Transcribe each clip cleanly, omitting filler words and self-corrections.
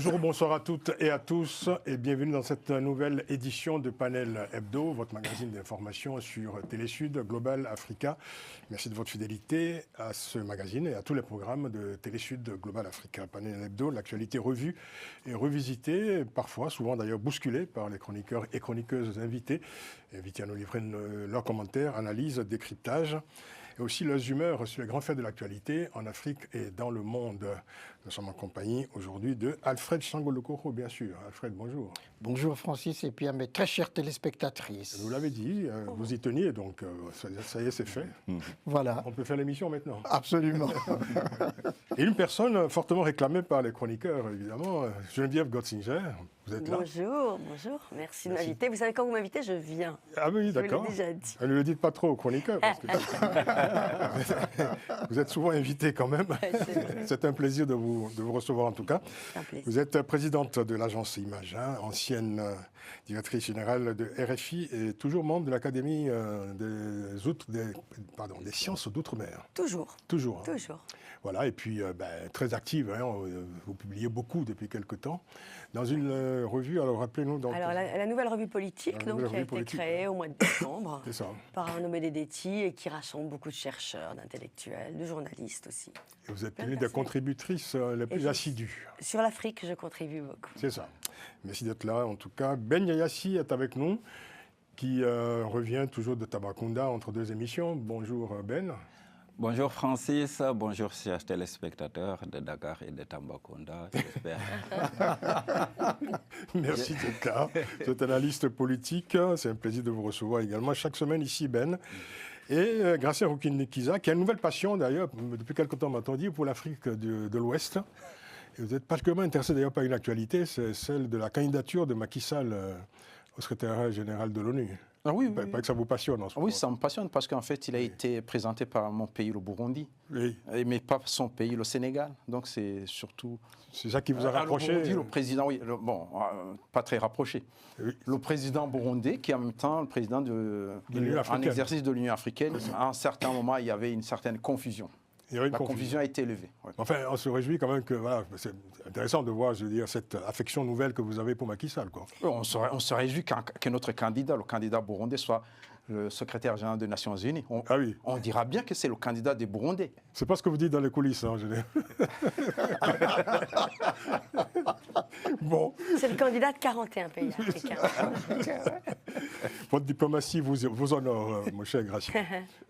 Bonjour, bonsoir à toutes et à tous et bienvenue dans cette nouvelle édition de Panel Hebdo, votre magazine d'information sur Télésud, Global Africa. Merci de votre fidélité à ce magazine et à tous les programmes de Télésud, Global Africa. Panel Hebdo, l'actualité revue et revisitée, parfois, souvent d'ailleurs bousculée par les chroniqueurs et chroniqueuses invités à nous livrer leurs commentaires, analyses, décryptages et aussi leurs humeurs sur les grands faits de l'actualité en Afrique et dans le monde. Nous sommes en compagnie aujourd'hui de Alfred Sangolokoro, bien sûr. Alfred, bonjour. Bonjour Francis et puis à mes très chères téléspectatrices. Vous l'avez dit, vous y teniez, donc ça y est, c'est fait. Voilà. On peut faire l'émission maintenant. Absolument. Et une personne fortement réclamée par les chroniqueurs, évidemment, Geneviève Gotzinger. Vous êtes là. Bonjour, bonjour. Merci de m'inviter. Vous savez, quand vous m'invitez, je viens. Ah oui, d'accord. Je vous l'ai déjà dit. Ne le dites pas trop aux chroniqueurs, parce que vous êtes souvent invité quand même. C'est un plaisir de vous recevoir en tout cas. Vous êtes présidente de l'agence Image, ancienne directrice générale de RFI et toujours membre de l'Académie des sciences d'outre-mer. Toujours. Toujours. Toujours. Voilà, et puis très active, vous publiez beaucoup depuis quelque temps. Dans une revue, alors rappelez-nous... Alors la nouvelle revue politique, qui a été créée au mois de décembre par Arnaud Benedetti et qui rassemble beaucoup de chercheurs, d'intellectuels, de journalistes aussi. Et vous êtes l'une des contributrices les plus assidues. Sur l'Afrique, je contribue beaucoup. C'est ça. Merci d'être là, en tout cas. Ben Yayassi est avec nous, qui revient toujours de Tambacounda entre deux émissions. Bonjour Ben. Bonjour Francis, bonjour chers téléspectateurs de Dakar et de Tambacounda, j'espère. Merci d'être là. Vous êtes analyste politique, c'est un plaisir de vous recevoir également chaque semaine ici Ben. Et Gracien Roukine-Nikiza, qui a une nouvelle passion d'ailleurs, depuis quelque temps maintenant dit, pour l'Afrique de l'Ouest. Et vous êtes particulièrement intéressé d'ailleurs par une actualité, c'est celle de la candidature de Macky Sall au secrétaire général de l'ONU. Ah oui, pas que ça vous passionne en ce moment. Oui, ça me passionne parce qu'en fait, il a été présenté par mon pays, le Burundi, mais pas son pays, le Sénégal. Donc c'est surtout... C'est ça qui vous a rapproché le Burundi, le président, oui, pas très rapproché. Oui. Le président burundais, qui est en même temps le président en exercice de l'Union africaine, à un certain moment, il y avait une certaine confusion. La confusion a été élevée. Ouais. Enfin, on se réjouit quand même que c'est intéressant de voir, je veux dire, cette affection nouvelle que vous avez pour Macky Sall, quoi. On se réjouit que notre candidat, le candidat burundais, soit le secrétaire général des Nations Unies. On dira bien que c'est le candidat des Burundais. C'est pas ce que vous dites dans les coulisses, en général. Bon. C'est le candidat de 41 pays africains. Votre diplomatie vous honore, mon cher Gracien.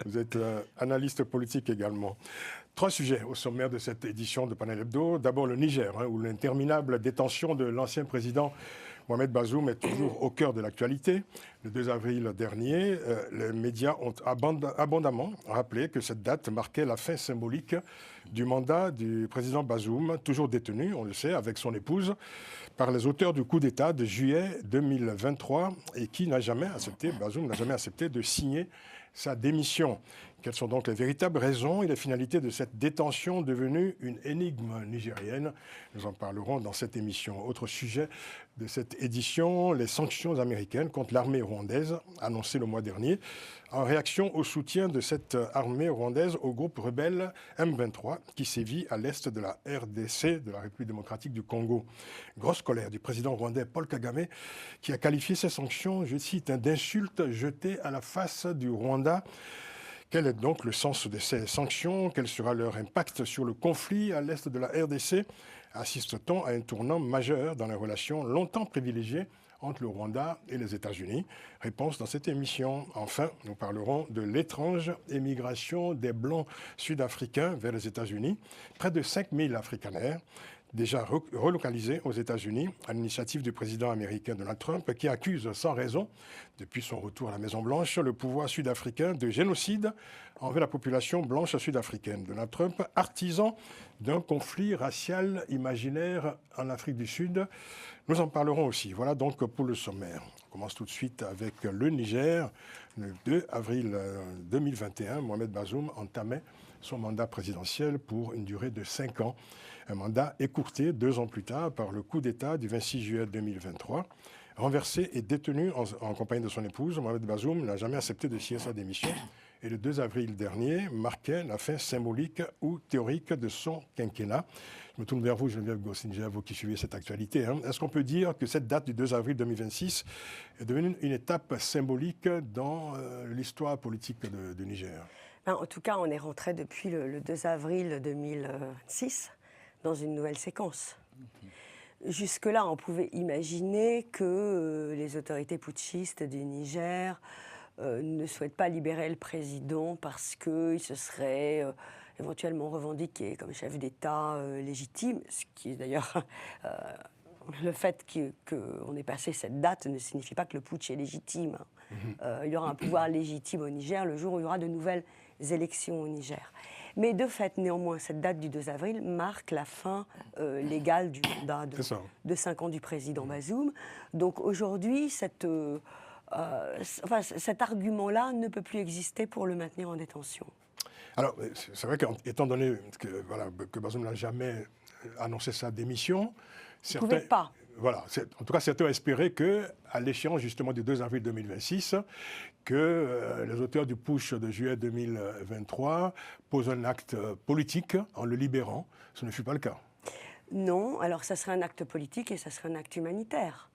Vous êtes analyste politique également. 3 sujets au sommaire de cette édition de Panel Hebdo. D'abord le Niger, où l'interminable détention de l'ancien président Mohamed Bazoum est toujours au cœur de l'actualité. Le 2 avril dernier, les médias ont abondamment rappelé que cette date marquait la fin symbolique du mandat du président Bazoum, toujours détenu, on le sait, avec son épouse, par les auteurs du coup d'État de juillet 2023 et qui Bazoum n'a jamais accepté de signer sa démission. Quelles sont donc les véritables raisons et les finalités de cette détention devenue une énigme nigérienne? Nous en parlerons dans cette émission. Autre sujet de cette édition, les sanctions américaines contre l'armée rwandaise, annoncées le mois dernier, en réaction au soutien de cette armée rwandaise au groupe rebelle M23 qui sévit à l'est de la RDC, de la République démocratique du Congo. Grosse colère du président rwandais Paul Kagame qui a qualifié ces sanctions, je cite, d'insultes jetées à la face du Rwanda. Quel est donc le sens de ces sanctions? Quel sera leur impact sur le conflit à l'est de la RDC? Assiste-t-on à un tournant majeur dans les relations longtemps privilégiées entre le Rwanda et les États-Unis? Réponse dans cette émission. Enfin, nous parlerons de l'étrange émigration des Blancs sud-africains vers les États-Unis. Près de 5000 africanaires déjà relocalisés aux États-Unis à l'initiative du président américain Donald Trump qui accuse sans raison, depuis son retour à la Maison-Blanche, le pouvoir sud-africain de génocide envers la population blanche sud-africaine. Donald Trump, artisan d'un conflit racial imaginaire en Afrique du Sud. Nous en parlerons aussi. Voilà donc pour le sommaire. On commence tout de suite avec le Niger. Le 2 avril 2021, Mohamed Bazoum entamait son mandat présidentiel pour une durée de 5 ans. Un mandat écourté 2 ans plus tard par le coup d'État du 26 juillet 2023. renversé et détenu en compagnie de son épouse. Mohamed Bazoum n'a jamais accepté de signer sa démission. Et le 2 avril dernier marquait la fin symbolique ou théorique de son quinquennat. Je me tourne vers vous, Geneviève Gossinger, vous qui suivez cette actualité. Est-ce qu'on peut dire que cette date du 2 avril 2026 est devenue une étape symbolique dans l'histoire politique du Niger? En tout cas, on est rentré depuis le 2 avril 2006 dans une nouvelle séquence. Jusque-là, on pouvait imaginer que les autorités putschistes du Niger ne souhaitent pas libérer le président parce qu'il se serait éventuellement revendiqué comme chef d'État légitime, ce qui est d'ailleurs le fait qu'on ait passé cette date ne signifie pas que le putsch est légitime. Il y aura un pouvoir légitime au Niger le jour où il y aura de nouvelles élections au Niger. Mais de fait, néanmoins, cette date du 2 avril marque la fin légale du mandat de 5 ans du président Bazoum. Donc aujourd'hui, cet argument-là ne peut plus exister pour le maintenir en détention. Alors, c'est vrai qu'étant donné que Bazoum n'a jamais annoncé sa démission, il ne pouvait pas. Voilà, en tout cas, certains espéraient qu'à l'échéance justement du 2 avril 2026, que les auteurs du putsch de juillet 2023 posent un acte politique en le libérant. Ce ne fut pas le cas. Non, alors ça serait un acte politique et ça serait un acte humanitaire,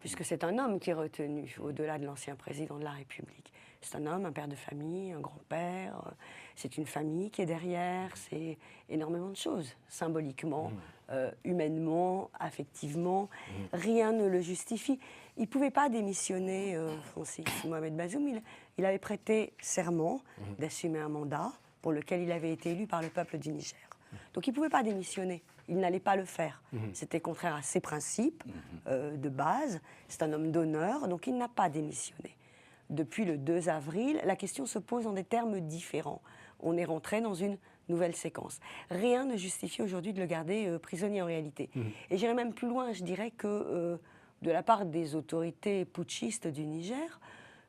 puisque c'est un homme qui est retenu, au-delà de l'ancien président de la République. C'est un homme, un père de famille, un grand-père, c'est une famille qui est derrière, c'est énormément de choses, symboliquement, humainement, affectivement, rien ne le justifie. Il ne pouvait pas démissionner, Francis Mohamed Bazoum, il avait prêté serment d'assumer un mandat pour lequel il avait été élu par le peuple du Niger. Donc il ne pouvait pas démissionner, il n'allait pas le faire. C'était contraire à ses principes de base, c'est un homme d'honneur, donc il n'a pas démissionné. Depuis le 2 avril, la question se pose en des termes différents. On est rentré dans une nouvelle séquence. Rien ne justifie aujourd'hui de le garder prisonnier en réalité. Et j'irai même plus loin, je dirais que de la part des autorités putschistes du Niger,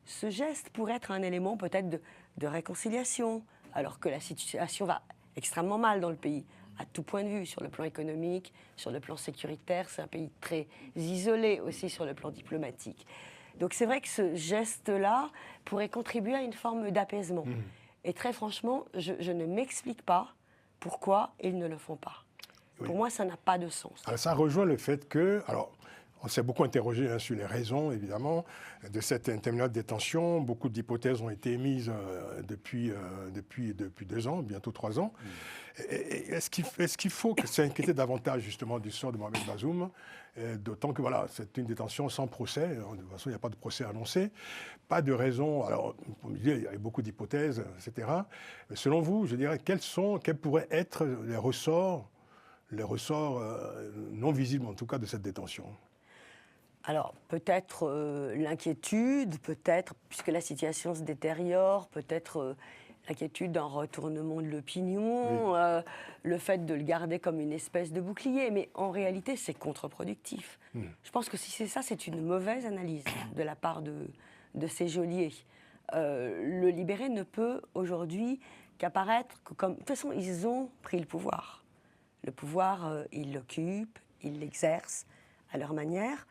ce geste pourrait être un élément peut-être de réconciliation, alors que la situation va extrêmement mal dans le pays, à tout point de vue, sur le plan économique, sur le plan sécuritaire. C'est un pays très isolé aussi sur le plan diplomatique. Donc c'est vrai que ce geste-là pourrait contribuer à une forme d'apaisement. Et très franchement, je ne m'explique pas pourquoi ils ne le font pas. Oui. Pour moi, ça n'a pas de sens. Alors, ça rejoint le fait que... On s'est beaucoup interrogé sur les raisons, évidemment, de cette interminable détention. Beaucoup d'hypothèses ont été émises depuis 2 ans, bientôt 3 ans. Est-ce qu'il faut s'inquiéter davantage, justement, du sort de Mohamed Bazoum, d'autant que, c'est une détention sans procès. De toute façon, il n'y a pas de procès annoncé. Pas de raison. Alors, il y a beaucoup d'hypothèses, etc. Mais selon vous, je dirais, quels pourraient être les ressorts non visibles, en tout cas, de cette détention ? Alors, peut-être l'inquiétude, peut-être, puisque la situation se détériore, peut-être l'inquiétude d'un retournement de l'opinion, le fait de le garder comme une espèce de bouclier. Mais en réalité, c'est contre-productif. Je pense que si c'est ça, c'est une mauvaise analyse de la part de ces geôliers. Le libérer ne peut aujourd'hui qu'apparaître comme... De toute façon, ils ont pris le pouvoir. Le pouvoir, ils l'occupent, ils l'exercent à leur manière.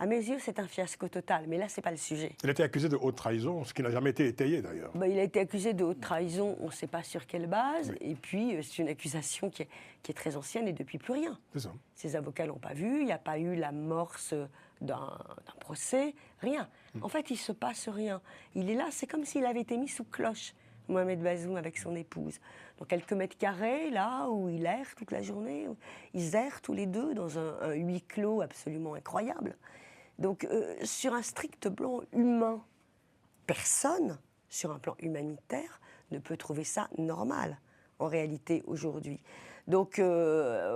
À mes yeux, c'est un fiasco total, mais là, ce n'est pas le sujet. Il a été accusé de haute trahison, ce qui n'a jamais été étayé d'ailleurs. Il a été accusé de haute trahison, on ne sait pas sur quelle base, et puis c'est une accusation qui est très ancienne et depuis plus rien. C'est ça. Ses avocats ne l'ont pas vu, il n'y a pas eu l'amorce d'un procès, rien. En fait, il ne se passe rien. Il est là, c'est comme s'il avait été mis sous cloche, Mohamed Bazoum avec son épouse. Dans quelques mètres carrés, là où il erre toute la journée, ils errent tous les deux dans un huis clos absolument incroyable. Donc, sur un strict plan humain, personne, sur un plan humanitaire, ne peut trouver ça normal, en réalité, aujourd'hui. Donc,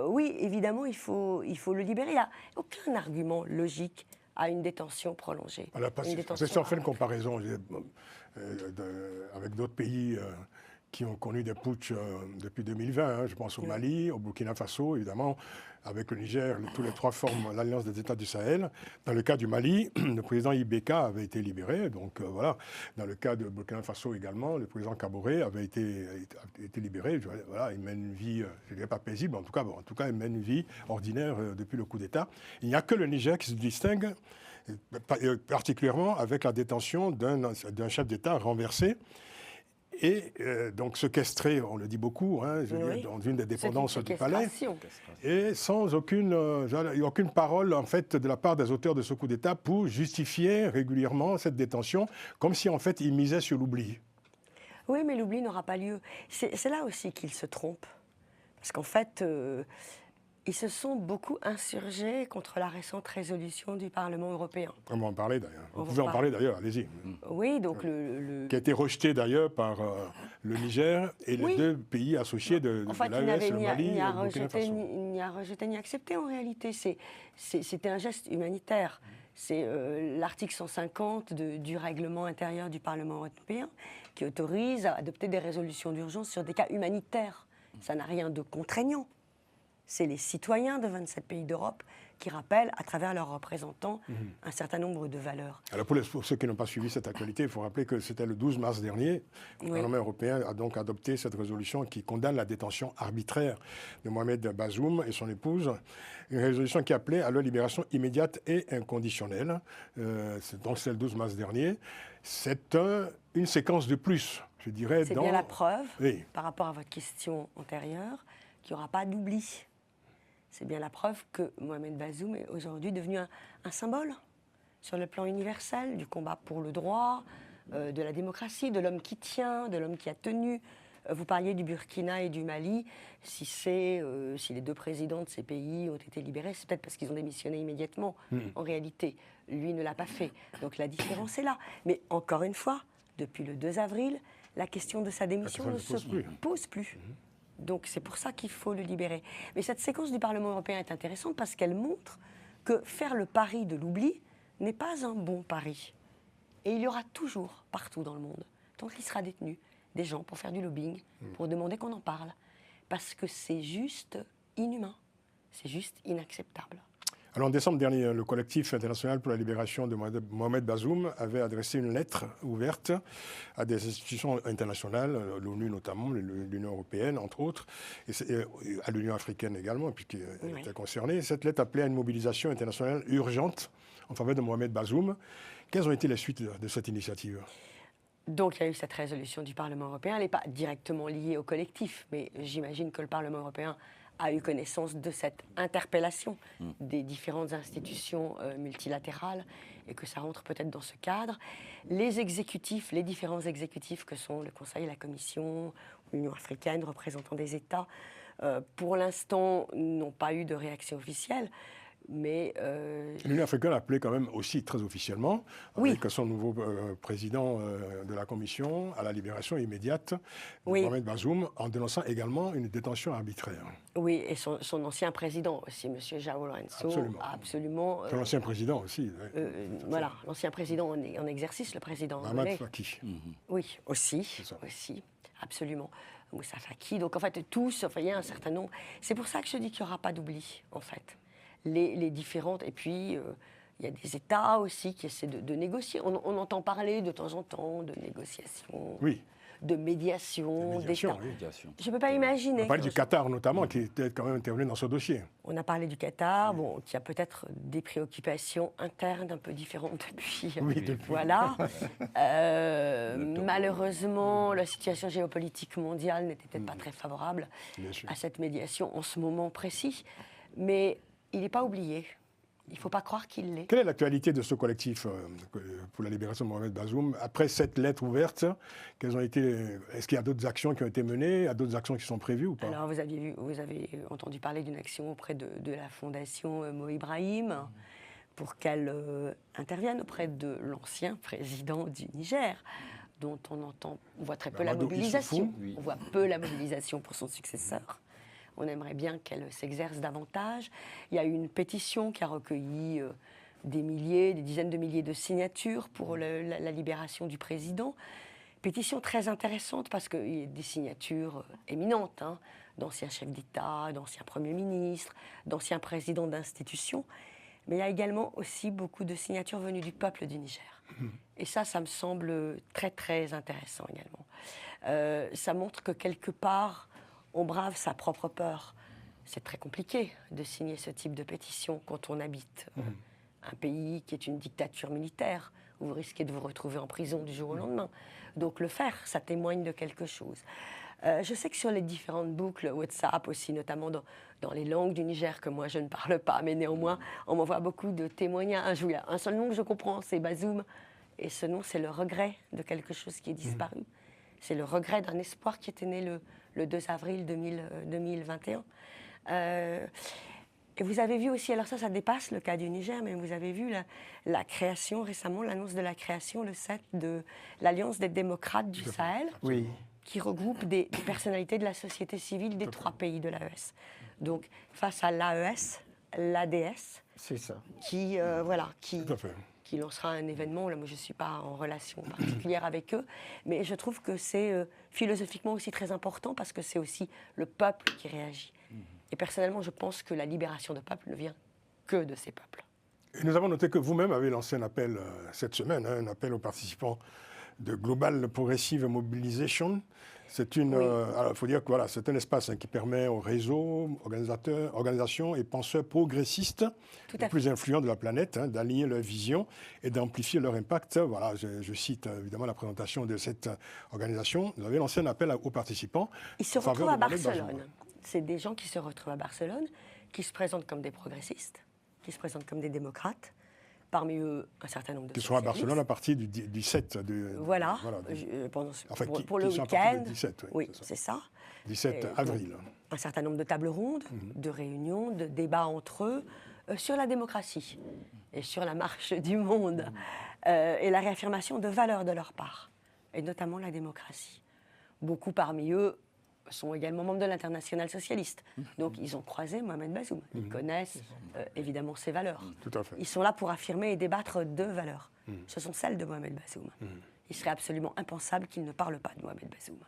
oui, évidemment, il faut le libérer. Il n'y a aucun argument logique à une détention prolongée. Si on fait une comparaison avec d'autres pays qui ont connu des putschs depuis 2020, je pense au Mali, au Burkina Faso, évidemment, avec le Niger, tous les 3 forment l'Alliance des États du Sahel. Dans le cas du Mali, le président Ibeka avait été libéré, donc voilà. Dans le cas de Burkina Faso également, le président Kaboré avait été libéré. Voilà, il mène une vie, je ne dirais pas paisible, en tout cas, il mène une vie ordinaire depuis le coup d'État. Il n'y a que le Niger qui se distingue particulièrement avec la détention d'un chef d'État renversé et donc séquestré, on le dit beaucoup, hein, dans une des dépendances du palais, et sans aucune parole en fait de la part des auteurs de ce coup d'État pour justifier régulièrement cette détention, comme si en fait ils misaient sur l'oubli. Oui, mais l'oubli n'aura pas lieu. C'est là aussi qu'ils se trompent, parce qu'en fait, ils se sont beaucoup insurgés contre la récente résolution du Parlement européen. On va en parler d'ailleurs. Vous pouvez en parler d'ailleurs, allez-y. Oui, donc qui a été rejeté d'ailleurs par le Niger et les deux pays associés de l'AES, le Mali et le Burkina Faso. Il n'y a rejeté ni accepté en réalité. C'était un geste humanitaire. C'est l'article 150 du règlement intérieur du Parlement européen qui autorise à adopter des résolutions d'urgence sur des cas humanitaires. Ça n'a rien de contraignant. C'est les citoyens de 27 pays d'Europe qui rappellent, à travers leurs représentants, un certain nombre de valeurs. Alors pour ceux qui n'ont pas suivi cette actualité, il faut rappeler que c'était le 12 mars dernier. Le Parlement européen a donc adopté cette résolution qui condamne la détention arbitraire de Mohamed Bazoum et son épouse. Une résolution qui appelait à leur libération immédiate et inconditionnelle. Donc c'est le 12 mars dernier. C'est une séquence de plus, je dirais. C'est bien la preuve, par rapport à votre question antérieure, qu'il n'y aura pas d'oubli. C'est bien la preuve que Mohamed Bazoum est aujourd'hui devenu un symbole sur le plan universel du combat pour le droit, de la démocratie, de l'homme qui tient, de l'homme qui a tenu. Vous parliez du Burkina et du Mali. Si les deux présidents de ces pays ont été libérés, c'est peut-être parce qu'ils ont démissionné immédiatement. En réalité, lui ne l'a pas fait. Donc la différence est là. Mais encore une fois, depuis le 2 avril, la question de sa démission ne se pose plus. Donc c'est pour ça qu'il faut le libérer. Mais cette séquence du Parlement européen est intéressante parce qu'elle montre que faire le pari de l'oubli n'est pas un bon pari. Et il y aura toujours, partout dans le monde, tant qu'il sera détenu, des gens pour faire du lobbying, pour demander qu'on en parle. Parce que c'est juste inhumain, c'est juste inacceptable. Alors en décembre dernier, le collectif international pour la libération de Mohamed Bazoum avait adressé une lettre ouverte à des institutions internationales, l'ONU notamment, l'Union européenne entre autres, et à l'Union africaine également, puisqu'elle était concernée. Cette lettre appelait à une mobilisation internationale urgente en faveur de Mohamed Bazoum. Quelles ont été les suites de cette initiative ? Donc il y a eu cette résolution du Parlement européen. Elle n'est pas directement liée au collectif, mais j'imagine que le Parlement européen a eu connaissance de cette interpellation des différentes institutions multilatérales et que ça rentre peut-être dans ce cadre. Les différents exécutifs que sont le Conseil, la Commission, l'Union africaine, représentants des États, pour l'instant n'ont pas eu de réaction officielle. Mais l'Union africaine a appelé quand même aussi très officiellement, avec son nouveau président de la Commission, à la libération immédiate de Mohamed Bazoum, en dénonçant également une détention arbitraire. Oui, et son ancien président aussi, M. João Lourenço, absolument. Son ancien président aussi. Voilà, l'ancien président en exercice, le président. Mohamed Faki. Oui, aussi, absolument. Moussa Faki. Donc en fait, tous, il y a un certain nombre. C'est pour ça que je dis qu'il n'y aura pas d'oubli, en fait. Les différentes, et puis il y a des États aussi qui essaient de négocier. On entend parler de temps en temps de négociations, de médiation, d'États. Je ne peux pas imaginer. On a parlé du Qatar notamment, qui était quand même intervenu dans ce dossier. On a parlé du Qatar, qui a peut-être des préoccupations internes un peu différentes depuis. Voilà. Malheureusement, la situation géopolitique mondiale n'était peut-être pas très favorable à cette médiation en ce moment précis. Mais il n'est pas oublié. Il ne faut pas croire qu'il l'est. Quelle est l'actualité de ce collectif pour la libération de Mohamed Bazoum après cette lettre ouverte? Est-ce qu'il y a d'autres actions qui ont été menées? Il y a d'autres actions qui sont prévues ou pas? Alors, vous avez entendu parler d'une action auprès de la fondation Mo Ibrahim pour qu'elle intervienne auprès de l'ancien président du Niger, dont on voit très peu la mobilisation. On voit peu la mobilisation pour son successeur. On aimerait bien qu'elle s'exerce davantage. Il y a eu une pétition qui a recueilli des dizaines de milliers de signatures pour la libération du président. Pétition très intéressante parce qu'il y a des signatures éminentes, d'anciens chefs d'État, d'anciens premiers ministres, d'anciens présidents d'institutions. Mais il y a également aussi beaucoup de signatures venues du peuple du Niger. Et ça me semble très, très intéressant également. Ça montre que quelque part, on brave sa propre peur. C'est très compliqué de signer ce type de pétition quand on habite un pays qui est une dictature militaire, où vous risquez de vous retrouver en prison du jour au lendemain. Donc le faire, ça témoigne de quelque chose. Je sais que sur les différentes boucles WhatsApp aussi, notamment dans les langues du Niger, que moi je ne parle pas, mais néanmoins, on m'envoie beaucoup de témoignages où il y a un seul nom que je comprends, c'est Bazoum, et ce nom, c'est le regret de quelque chose qui est disparu. C'est le regret d'un espoir qui était né le 2 avril 2021. Et vous avez vu aussi, alors ça dépasse le cas du Niger, mais vous avez vu la création récemment, l'annonce de la création, le 7, de l'Alliance des démocrates du Sahel, oui, qui regroupe des personnalités de la société civile des 3 pays de l'AES. Donc, face à l'AES, l'ADS, c'est ça. qui lancera un événement. Là, moi, je ne suis pas en relation particulière avec eux, mais je trouve que c'est philosophiquement aussi très important parce que c'est aussi le peuple qui réagit. Et personnellement, je pense que la libération de peuple ne vient que de ces peuples. Et nous avons noté que vous-même avez lancé un appel cette semaine, un appel aux participants de Global Progressive Mobilization. C'est une, alors, faut dire que voilà, c'est un espace qui permet aux réseaux, organisations et penseurs progressistes les plus influents de la planète d'aligner leur vision et d'amplifier leur impact. Voilà, je cite évidemment la présentation de cette organisation. Vous avez lancé un appel aux participants. Ils se retrouvent à Barcelone. C'est des gens qui se retrouvent à Barcelone, qui se présentent comme des progressistes, qui se présentent comme des démocrates. Parmi eux, un certain nombre de qui seront à Barcelone à partir du 7. Voilà, pour le week-end. 17, oui, c'est ça. 17 avril. Un certain nombre de tables rondes, de réunions, de débats entre eux sur la démocratie et sur la marche du monde et la réaffirmation de valeurs de leur part, et notamment la démocratie. Beaucoup parmi eux sont également membres de l'Internationale socialiste. Donc, ils ont croisé Mohamed Bazoum. Ils connaissent évidemment ses valeurs. Tout à fait. Ils sont là pour affirmer et débattre de valeurs. Ce sont celles de Mohamed Bazoum. Il serait absolument impensable qu'ils ne parlent pas de Mohamed Bazoum.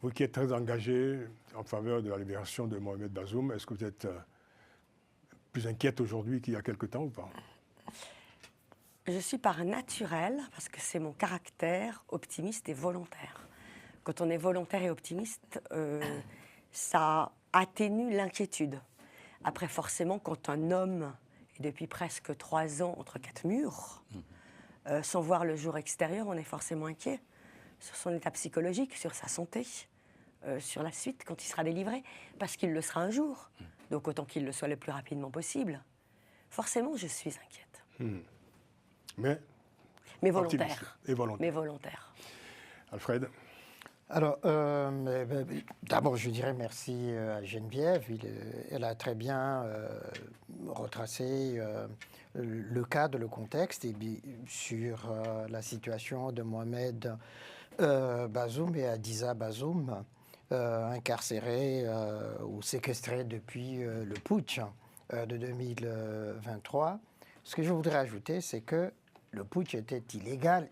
Vous qui êtes très engagé en faveur de la libération de Mohamed Bazoum, est-ce que vous êtes plus inquiète aujourd'hui qu'il y a quelque temps ou pas? Je suis par naturel, parce que c'est mon caractère, optimiste et volontaire. Quand on est volontaire et optimiste, ça atténue l'inquiétude. Après, forcément, quand un homme est depuis presque 3 ans entre 4 murs, sans voir le jour extérieur, on est forcément inquiet sur son état psychologique, sur sa santé, sur la suite, quand il sera délivré, parce qu'il le sera un jour. Donc autant qu'il le soit le plus rapidement possible. Forcément, je suis inquiète. Mais volontaire. Et volontaire. Mais volontaire. Alfred? Alors, d'abord, je dirais merci à Geneviève. Elle a très bien retracé le cadre, le contexte et sur la situation de Mohamed Bazoum et Hadiza Bazoum, incarcérés ou séquestrés depuis le putsch de 2023. Ce que je voudrais ajouter, c'est que le putsch est illégal.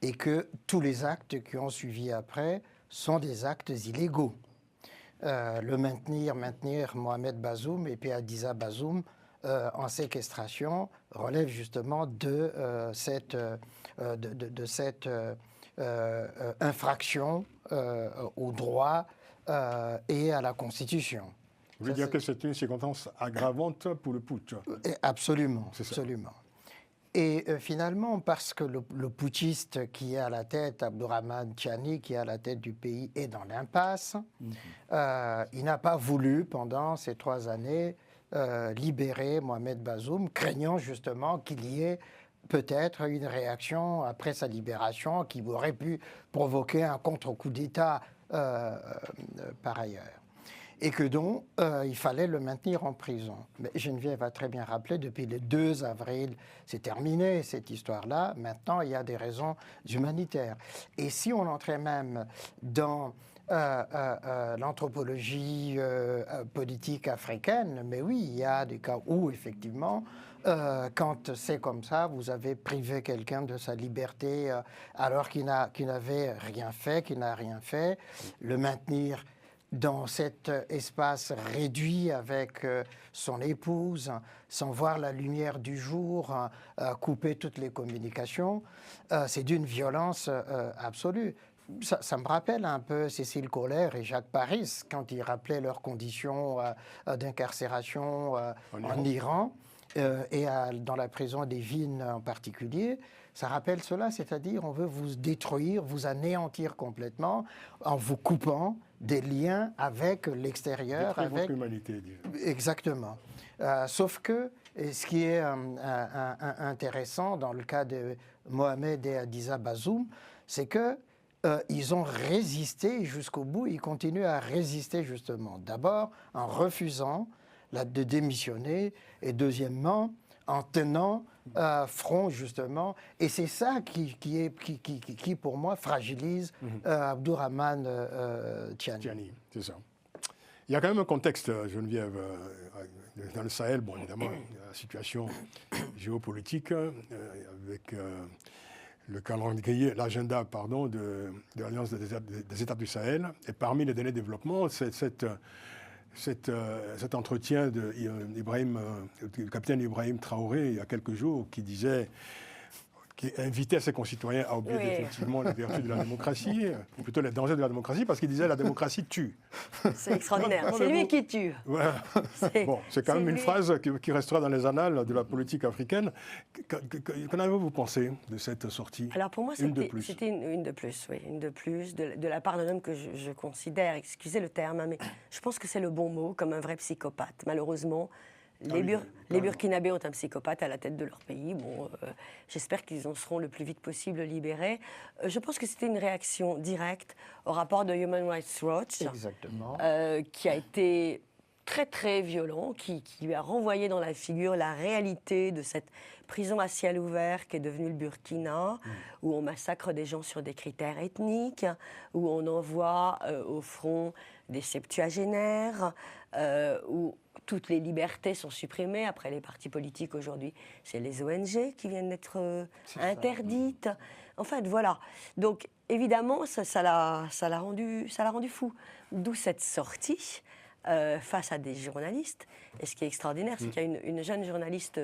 Et que tous les actes qui ont suivi après sont des actes illégaux. Le maintenir Mohamed Bazoum et puis Hadiza Bazoum en séquestration relève justement de cette infraction au droit et à la Constitution. Vous voulez dire que c'est une circonstance aggravante pour le putsch? Absolument, absolument. Et finalement, parce que le putschiste qui est à la tête, Abdourahmane Tchani, qui est à la tête du pays, est dans l'impasse, il n'a pas voulu, pendant ces 3 années, libérer Mohamed Bazoum, craignant justement qu'il y ait peut-être une réaction après sa libération qui aurait pu provoquer un contre-coup d'État par ailleurs. Et que donc, il fallait le maintenir en prison. Mais Geneviève a très bien rappelé, depuis le 2 avril, c'est terminé cette histoire-là. Maintenant, il y a des raisons humanitaires. Et si on entrait même dans l'anthropologie politique africaine, mais oui, il y a des cas où, effectivement, quand c'est comme ça, vous avez privé quelqu'un de sa liberté alors qu'il n'avait rien fait, qu'il n'a rien fait, le maintenir dans cet espace réduit avec son épouse, sans voir la lumière du jour, couper toutes les communications, c'est d'une violence absolue. Ça me rappelle un peu Cécile Kohler et Jacques Paris quand ils rappelaient leurs conditions d'incarcération en Iran. et dans la prison d'Evin en particulier, ça rappelle cela, c'est-à-dire on veut vous détruire, vous anéantir complètement en vous coupant des liens avec l'extérieur. Détruire votre humanité. Exactement. Sauf que, ce qui est intéressant dans le cas de Mohamed et Hadiza Bazoum, c'est que ils ont résisté jusqu'au bout, ils continuent à résister justement. D'abord en refusant de démissionner et deuxièmement en tenant front justement. Et c'est ça qui pour moi fragilise Abdourahmane Tiani. C'est ça. Il y a quand même un contexte, Geneviève, dans le Sahel, bon évidemment, la situation géopolitique avec le calendrier, l'agenda, pardon, de l'Alliance des États du Sahel. Et parmi les derniers développements, cet entretien du capitaine Ibrahim Traoré il y a quelques jours qui invitait ses concitoyens à oublier définitivement les vertus de la démocratie, ou plutôt les dangers de la démocratie, parce qu'il disait la démocratie tue. C'est extraordinaire, c'est lui qui tue. Voilà. Bon, c'est quand même une phrase qui restera dans les annales de la politique africaine. Qu'en avez-vous pensé de cette sortie? Alors pour moi, c'était une de plus, oui, une de plus, de la part d'un homme que je considère, excusez le terme, hein, mais je pense que c'est le bon mot, comme un vrai psychopathe. Malheureusement, les Burkinabés ont un psychopathe à la tête de leur pays. Bon, j'espère qu'ils en seront le plus vite possible libérés. Je pense que c'était une réaction directe au rapport de Human Rights Watch, qui a été très très violent, qui lui a renvoyé dans la figure la réalité de cette prison à ciel ouvert qui est devenue le Burkina, où on massacre des gens sur des critères ethniques, où on envoie au front des septuagénaires, où toutes les libertés sont supprimées. Après les partis politiques aujourd'hui, c'est les ONG qui viennent d'être interdites. En fait, voilà. Donc évidemment, ça l'a rendu fou. D'où cette sortie face à des journalistes. Et ce qui est extraordinaire, c'est qu'il y a une jeune journaliste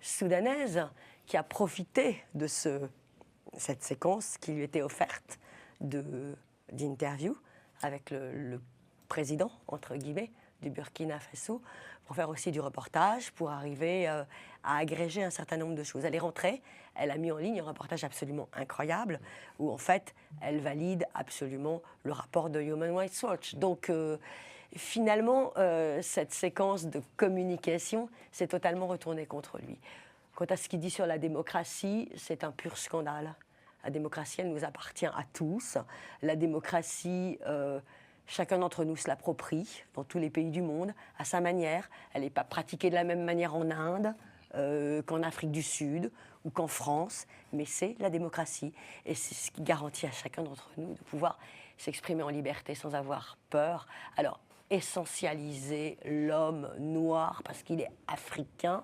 soudanaise qui a profité de cette séquence qui lui était offerte d'interview avec le président, entre guillemets, du Burkina Faso, pour faire aussi du reportage, pour arriver à agréger un certain nombre de choses. Elle est rentrée, elle a mis en ligne un reportage absolument incroyable, où en fait, elle valide absolument le rapport de Human Rights Watch. Donc, finalement, cette séquence de communication s'est totalement retournée contre lui. Quant à ce qu'il dit sur la démocratie, c'est un pur scandale. La démocratie, elle nous appartient à tous. La démocratie, chacun d'entre nous se l'approprie dans tous les pays du monde, à sa manière. Elle n'est pas pratiquée de la même manière en Inde qu'en Afrique du Sud ou qu'en France, mais c'est la démocratie. Et c'est ce qui garantit à chacun d'entre nous de pouvoir s'exprimer en liberté sans avoir peur. Alors, essentialiser l'homme noir parce qu'il est africain,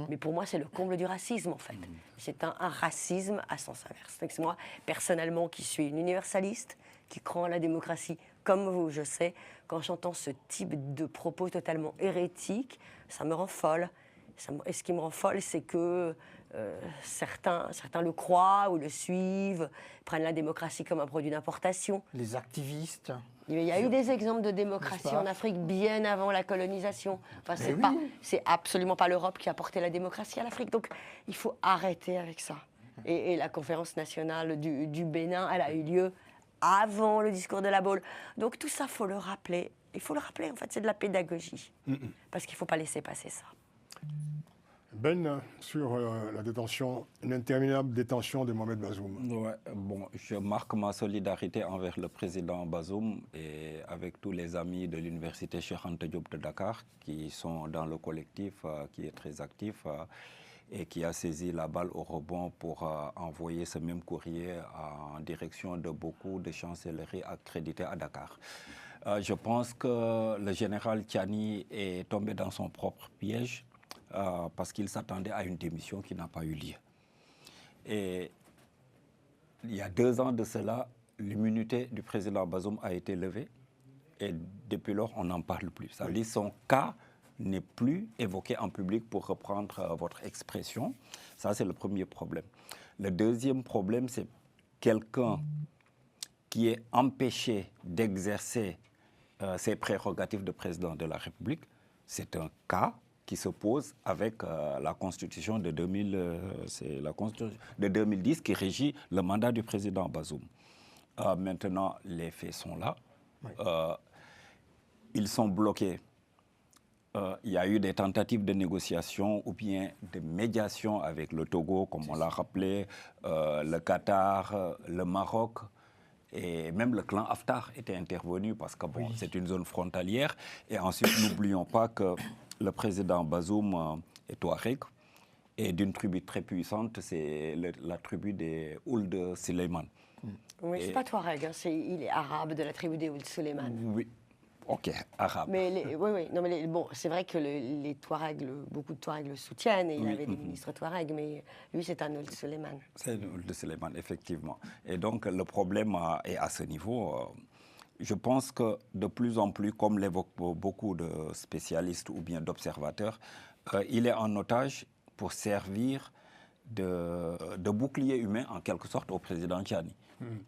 mais pour moi c'est le comble du racisme en fait. C'est un racisme à sens inverse. Donc c'est moi personnellement qui suis une universaliste, qui croit en la démocratie comme vous, je sais, quand j'entends ce type de propos totalement hérétiques, ça me rend folle. Et ce qui me rend folle, c'est que certains le croient ou le suivent, prennent la démocratie comme un produit d'importation. Les activistes. Il y a eu des exemples de démocratie en Afrique bien avant la colonisation. Enfin, c'est absolument pas l'Europe qui a porté la démocratie à l'Afrique. Donc, il faut arrêter avec ça. Et la conférence nationale du Bénin, elle a eu lieu avant le discours de la Baule. Donc, tout ça, il faut le rappeler. Il faut le rappeler, en fait, c'est de la pédagogie. Parce qu'il ne faut pas laisser passer ça. Ben, sur la détention, une interminable détention de Mohamed Bazoum. Ouais, bon, je marque ma solidarité envers le président Bazoum et avec tous les amis de l'université Cheikh Anta Diop de Dakar qui sont dans le collectif qui est très actif et qui a saisi la balle au rebond pour envoyer ce même courrier en direction de beaucoup de chancelleries accréditées à Dakar. Je pense que le général Tiani est tombé dans son propre piège. Parce qu'il s'attendait à une démission qui n'a pas eu lieu. Et il y a 2 ans de cela, l'immunité du président Bazoum a été levée et depuis lors, on n'en parle plus. Ça veut dire son cas n'est plus évoqué en public pour reprendre votre expression. Ça, c'est le premier problème. Le deuxième problème, c'est quelqu'un qui est empêché d'exercer ses prérogatives de président de la République. C'est un cas qui se pose avec la Constitution de 2010 qui régit le mandat du président Bazoum. Maintenant, les faits sont là. Oui. Ils sont bloqués. Il y a eu des tentatives de négociation ou bien de médiation avec le Togo, comme on l'a rappelé, le Qatar, le Maroc. Et même le clan Haftar était intervenu parce que bon, c'est une zone frontalière. Et ensuite, n'oublions pas que le président Bazoum est Touareg. Et d'une tribu très puissante, c'est la tribu des Ould Suleiman. Oui, c'est pas Touareg, hein, il est arabe de la tribu des Ould Suleiman. Oui. Ok, arabe. Mais bon, c'est vrai que les Touaregs, beaucoup de Touaregs le soutiennent et il avait des ministres Touaregs, mais lui, c'est un Ould Suleiman. C'est un Ould Suleiman, effectivement. Et donc, le problème est à ce niveau. Je pense que de plus en plus, comme l'évoquent beaucoup de spécialistes ou bien d'observateurs, il est en otage pour servir de bouclier humain, en quelque sorte, au président Tchani.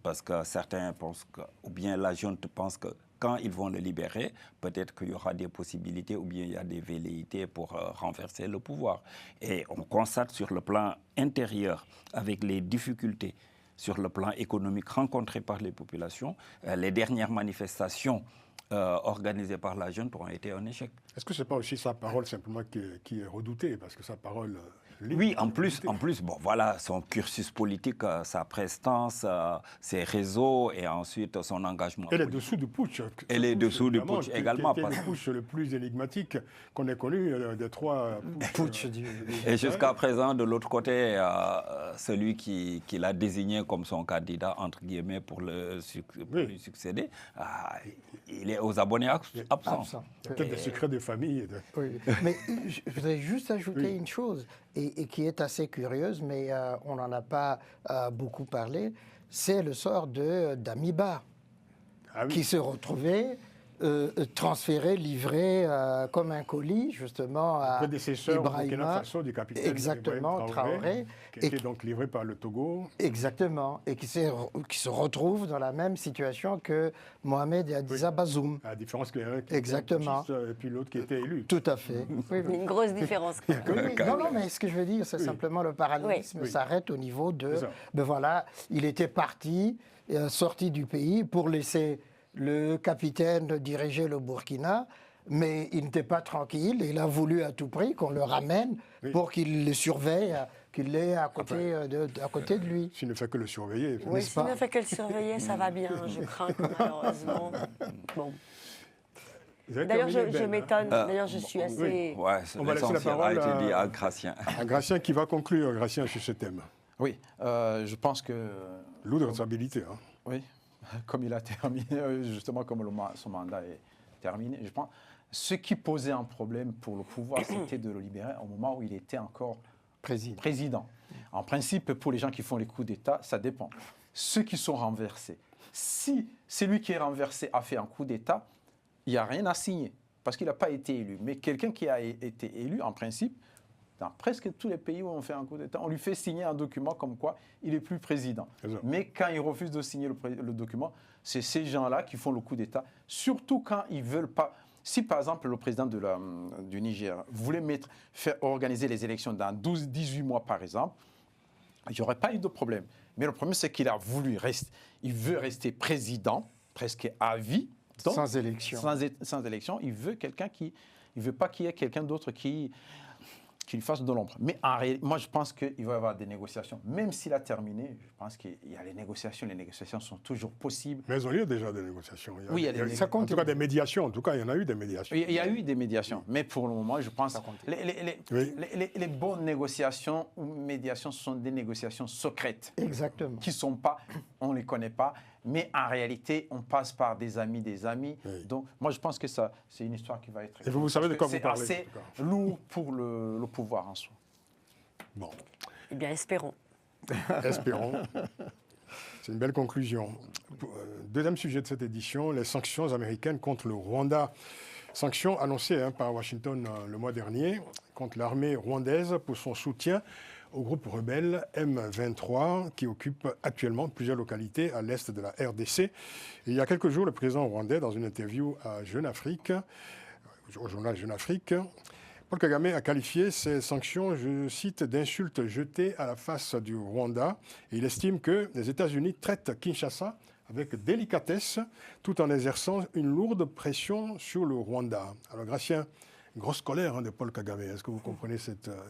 Parce que certains pensent que, ou bien la junte pense que quand ils vont le libérer, peut-être qu'il y aura des possibilités ou bien il y a des velléités pour renverser le pouvoir. Et on constate sur le plan intérieur, avec les difficultés sur le plan économique rencontrées par les populations, les dernières manifestations organisées par la junte ont été un échec. Est-ce que ce n'est pas aussi sa parole simplement qui est redoutée? Parce que sa parole... Oui, en plus, bon, voilà, son cursus politique, sa prestance, ses réseaux et ensuite son engagement. Et les dessous du putsch. Et les dessous du putsch également. C'est le putsch le plus énigmatique qu'on ait connu des trois putsch. Et jusqu'à présent, de l'autre côté, celui qui l'a désigné comme son candidat, entre guillemets, pour lui succéder, il est aux abonnés absents. Il y a peut-être des secrets de famille. Oui. Mais je voudrais juste ajouter une chose. Et qui est assez curieuse, mais on n'en a pas beaucoup parlé, c'est le sort d'Amiba, qui se retrouvait transféré, livré comme un colis, justement, à Ibrahima, du capitaine exactement, Traoré, qui était donc livré par le Togo. Exactement, et qui se retrouve dans la même situation que Mohamed Adiza Bazoum. À la différence qu'il y en a un qui exactement. était et puis l'autre qui était élu. Tout à fait. Une grosse différence. Non, mais ce que je veux dire, c'est simplement le parallélisme s'arrête au niveau de... Ben voilà, il était parti, sorti du pays pour laisser le capitaine dirigeait le Burkina, mais il n'était pas tranquille. Il a voulu à tout prix qu'on le ramène pour qu'il le surveille, qu'il l'ait à côté de lui. S'il ne fait que le surveiller. Oui, s'il ne fait que le surveiller, ça va bien. Je crains que malheureusement... Bon. D'ailleurs, je m'étonne. D'ailleurs, je suis assez... On va laisser la parole à Gratien. À Gratien qui va conclure, Gratien, sur ce thème. Oui, je pense que... Lourde responsabilité. Hein. Oui. Comme il a terminé, justement comme son mandat est terminé, je pense, ce qui posait un problème pour le pouvoir, c'était de le libérer au moment où il était encore président. En principe, pour les gens qui font les coups d'État, ça dépend. Ceux qui sont renversés, si celui qui est renversé a fait un coup d'État, il n'y a rien à signer, parce qu'il n'a pas été élu. Mais quelqu'un qui a été élu, en principe, dans presque tous les pays où on fait un coup d'État, on lui fait signer un document comme quoi il n'est plus président. Mais quand il refuse de signer le document, c'est ces gens-là qui font le coup d'État, surtout quand ils ne veulent pas... Si par exemple le président du Niger voulait faire organiser les élections dans 12-18 mois par exemple, il n'y aurait pas eu de problème. Mais le problème c'est qu'il a voulu rester, il veut rester président presque à vie. Donc, sans élection. Sans élection, il veut quelqu'un qui... Il ne veut pas qu'il y ait quelqu'un d'autre qui lui fasse de l'ombre. Mais en réalité, moi, je pense qu'il va y avoir des négociations. Même s'il a terminé, je pense qu'il y a les négociations sont toujours possibles. Mais elles ont lieu déjà des négociations. Il y a en tout cas des médiations. En tout cas, il y en a eu des médiations. Il y a eu des médiations. Mais pour le moment, je pense que les bonnes négociations ou médiations sont des négociations secrètes. Exactement. Qui ne sont pas, on ne les connaît pas. Mais en réalité, on passe par des amis. Oui. Donc, moi, je pense que ça, c'est une histoire qui va être... Et vous savez de quoi vous parlez. C'est assez lourd pour le pouvoir en soi. Bon. Eh bien, espérons. Espérons. C'est une belle conclusion. Deuxième sujet de cette édition, les sanctions américaines contre le Rwanda. Sanctions annoncées par Washington le mois dernier contre l'armée rwandaise pour son soutien au groupe rebelle M23 qui occupe actuellement plusieurs localités à l'est de la RDC. Et il y a quelques jours, le président rwandais, dans une interview à Jeune Afrique, au journal Jeune Afrique, Paul Kagame a qualifié ces sanctions, je cite, d'insultes jetées à la face du Rwanda. Et il estime que les États-Unis traitent Kinshasa avec délicatesse, tout en exerçant une lourde pression sur le Rwanda. Alors, Gratien, grosse colère de Paul Kagame. Est-ce que vous comprenez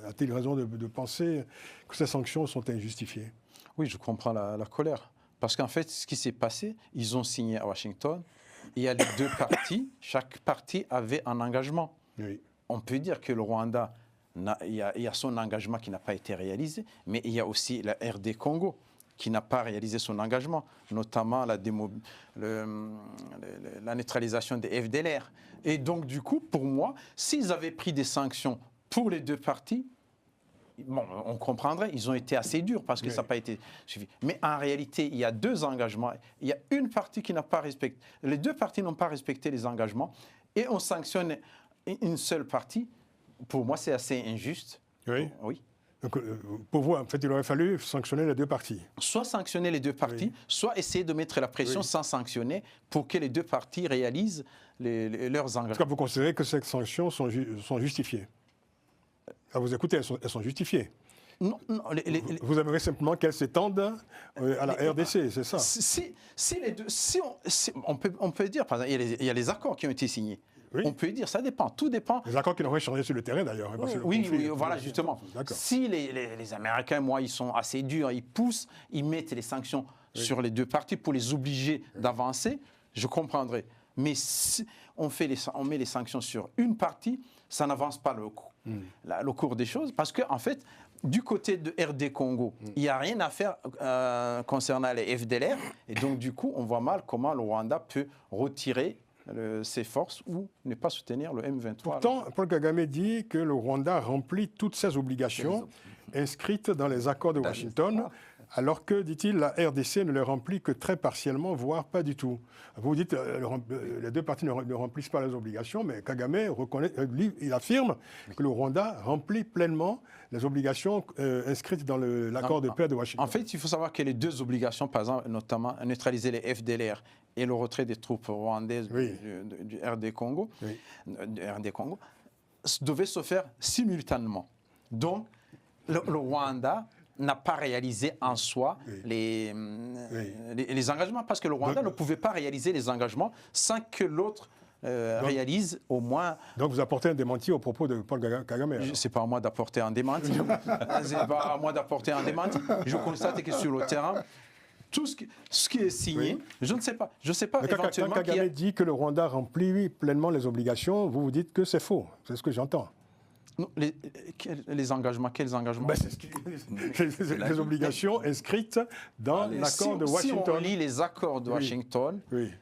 a-t-il raison de penser que ces sanctions sont injustifiées? Oui, je comprends la colère. Parce qu'en fait, ce qui s'est passé, ils ont signé à Washington. Il y a les deux parties. Chaque partie avait un engagement. Oui. On peut dire que le Rwanda, il y a son engagement qui n'a pas été réalisé, mais il y a aussi la RD Congo qui n'a pas réalisé son engagement, notamment la neutralisation des FDLR. Et donc, du coup, pour moi, s'ils avaient pris des sanctions pour les deux parties, bon, on comprendrait, ils ont été assez durs parce que ça n'a pas été suivi. Mais en réalité, il y a deux engagements. Il y a une partie qui n'a pas respecté. Les deux parties n'ont pas respecté les engagements et on sanctionne une seule partie. Pour moi, c'est assez injuste. Oui. Oui. Donc, pour vous, en fait, il aurait fallu sanctionner les deux parties. Soit sanctionner les deux parties, soit essayer de mettre la pression sans sanctionner pour que les deux parties réalisent leurs engagements. Est-ce que vous considérez que ces sanctions sont justifiées? À vous écouter, elles sont justifiées. Non, vous aimeriez simplement qu'elles s'étendent à la RDC, c'est ça? On peut dire, par exemple, il y a les accords qui ont été signés. Oui. On peut dire, ça dépend, tout dépend. Les accords qui n'auraient changé sur le terrain d'ailleurs. Oui, voilà, justement. Si les Américains, moi, ils sont assez durs, ils poussent, ils mettent les sanctions sur les deux parties pour les obliger d'avancer, je comprendrais. Mais si on met les sanctions sur une partie, ça n'avance pas le cours des choses. Parce qu'en fait, du côté de RD Congo, il n'y a rien à faire concernant les FDLR. Et donc, du coup, on voit mal comment le Rwanda peut retirer ses forces ou ne pas soutenir le M23. Pourtant, Paul Kagame dit que le Rwanda remplit toutes ses obligations inscrites dans les accords de Washington, alors que, dit-il, la RDC ne les remplit que très partiellement, voire pas du tout. Vous dites les deux parties ne remplissent pas les obligations, mais Kagame reconnaît, il affirme que le Rwanda remplit pleinement les obligations inscrites dans l'accord de paix de Washington. En fait, il faut savoir que les deux obligations, par exemple, notamment neutraliser les FDLR et le retrait des troupes rwandaises du RD Congo, devaient se faire simultanément. Donc, le Rwanda n'a pas réalisé en soi les engagements, parce que le Rwanda ne pouvait pas réaliser les engagements sans que l'autre réalise au moins... Donc vous apportez un démenti au propos de Paul Kagame? Ce n'est pas à moi d'apporter un démenti. Ce n'est pas à moi d'apporter un démenti. Je constate que sur le terrain, tout ce qui est signé, je ne sais pas. Je sais pas. Éventuellement, quand Kagame dit que le Rwanda remplit pleinement les obligations, vous dites que c'est faux. C'est ce que j'entends. Non, les engagements, quels engagements? Les obligations inscrites dans l'accord de Washington. Si on lit les accords de Washington,